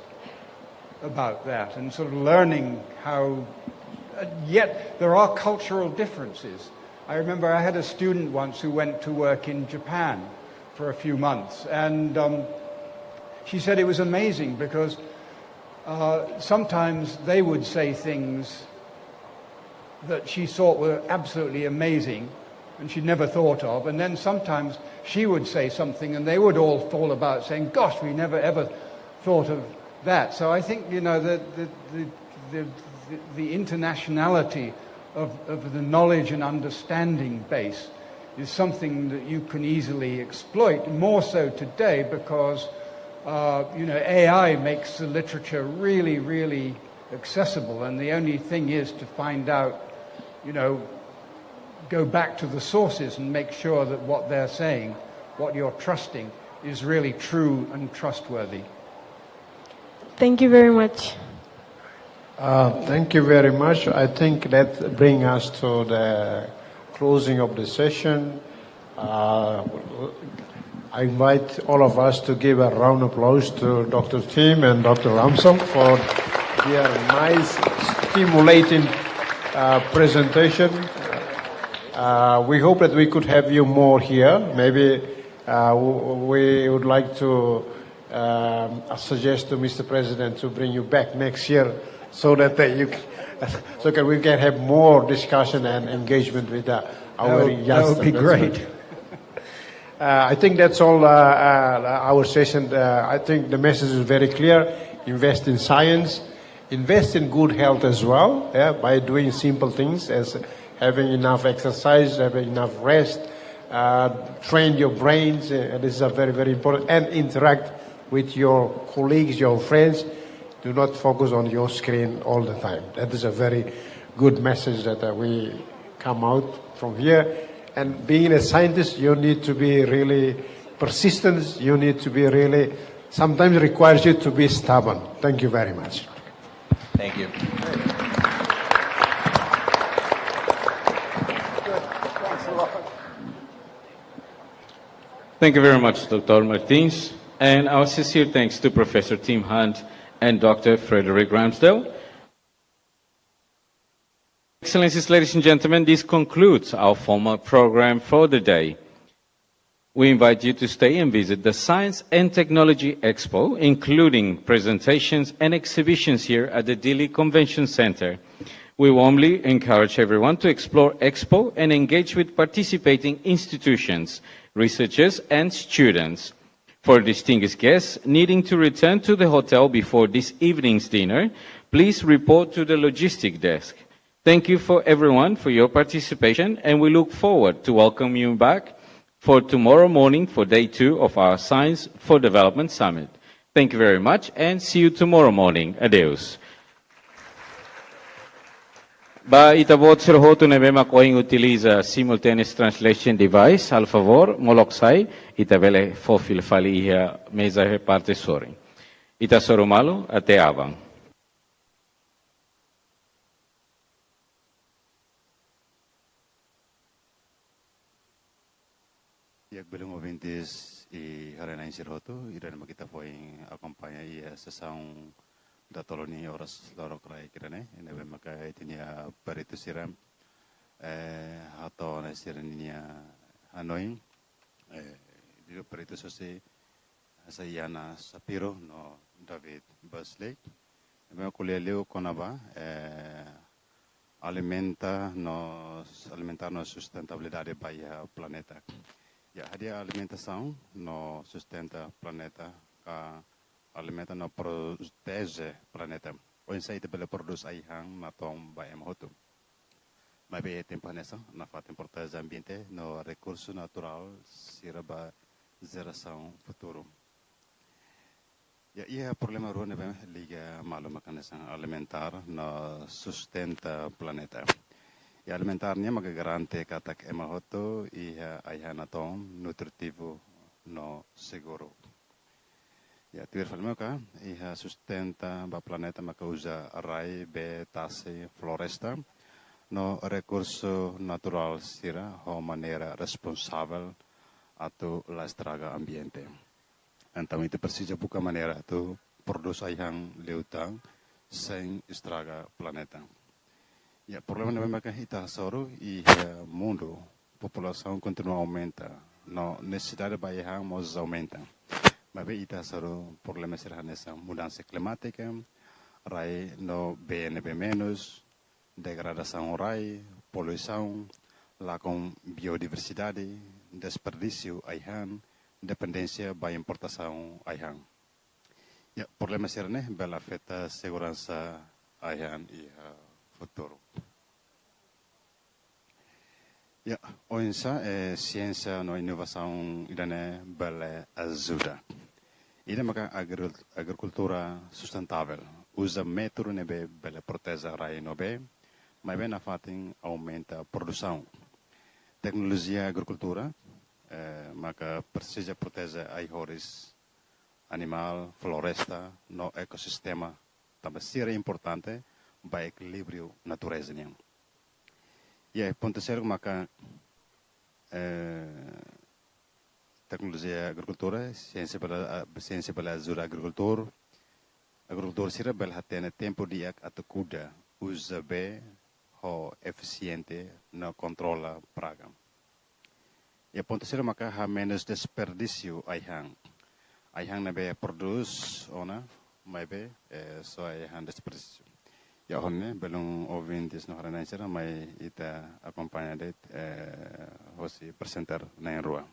about that, and sort of learning how. Yet there are cultural differences. I remember I had a student once who went to work in Japan for a few months, and she said it was amazing because sometimes they would say things that she thought were absolutely amazing and she'd never thought of, and then sometimes she would say something and they would all fall about saying, gosh, we never ever thought of that. So I think, the internationality of the knowledge and understanding base is something that you can easily exploit, more so today because AI makes the literature really, really accessible, and the only thing is to find out, go back to the sources and make sure that what they're saying, what you're trusting, is really true and trustworthy. Thank you very much. Thank you very much. I think that brings us to the closing of the session. I invite all of us to give a round of applause to Dr. Tim and Dr. Ramsel for their nice, stimulating presentation. We hope that we could have you more here. Maybe we would like to suggest to Mr. President to bring you back next year so that we can have more discussion and engagement with our youngsters. That would be great. I think that's all our session. I think the message is very clear. Invest in science. Invest in good health as well, by doing simple things as having enough exercise, having enough rest, train your brains. This is very, very important. And interact with your colleagues, your friends. Do not focus on your screen all the time. That is a very good message that we come out from here. And being a scientist, you need to be really persistent. You need to be really, sometimes requires you to be stubborn. Thank you very much. Thank you. Thank you very much, Dr. Martins. And our sincere thanks to Professor Tim Hunt and Dr. Frederick Ramsdale. Excellencies, ladies and gentlemen, this concludes our formal program for the day. We invite you to stay and visit the Science and Technology Expo, including presentations and exhibitions here at the Dili Convention Center. We warmly encourage everyone to explore Expo and engage with participating institutions, researchers, and students. For distinguished guests needing to return to the hotel before this evening's dinner, please report to the logistic desk. Thank you for everyone for your participation, and we look forward to welcoming you back for tomorrow morning for day 2 of our Science for Development Summit. Thank you very much, and see you tomorrow morning. Adeus. Ba itabot sir ho na bema koing utiliza simultaneous translation device, al favor, moloksai, itabele fofil fali meza he parte soring. Ita sorumalo ate abang. Yak belum ouvintes e harana insirhoto, irana makita poing acompanha ia sessão da Tatoli oras loro krai kirane, ene be maka itinia baritu siram hato na sirania Hanoi, di baritu sose Sayana Sapiro no David Busley. Ebe kuliah leo konaba alimentar no sustentabilidade para planeta. Ya, hadia alimentação no sustenta planeta, ka alimenta no protege planeta. O insight bele produz aihang na tom ba emhotu. Mabe tempo nessa na fata importância ambiente no recurso natural siraba geração futuro. Ya, ia problema rone be liga malum mecanismo alimentar no sustenta planeta. E alimentarnya maga garante katak emahoto iha aihanatom nutritivo no seguro. Ya tuir falmoka iha sustenta ba planeta maka usa rai be tase floresta no recurso natural sira ho maneira responsável atau la estraga ambiente. Então itu precisa buka maneira tu produs aihang leutang sem estraga planeta. Ya, problema na memang kita soro e mundo população continua aumenta, no necessidade de bairro mas aumenta. Mas kita soro problema será nessa mudança climática, rai no BNB menos, degradação rai, poluição, lá com biodiversidade, desperdício aihan, dependência da importação aihan. Ya, problema será né, bela afeta segurança aihan e futuro. Ya, oinsa ciência no inovação idane bela ajuda. Ida maka agricultura sustentável. Usa método nebe bela proteza rai nobe, mas bem na fatin aumenta a produção. Tecnologia agricultura, maka precisa proteger aihores animal, floresta, no ecossistema. Também será importante para equilíbrio natureza niang. E ponto zero maka tecnologia agricultura, ciência pela ajuda agricultor, agricultor sira bel hatene tempo diak atau kuda usabe ho eficiente na controla praga. Ya ponto sira maka ha menos desperdicio ayhang na be produce ona mai be so ayhang desperdicio. Ya honne belum ovintis no harana sira mai ita acompaña det hosi presenter na en rua.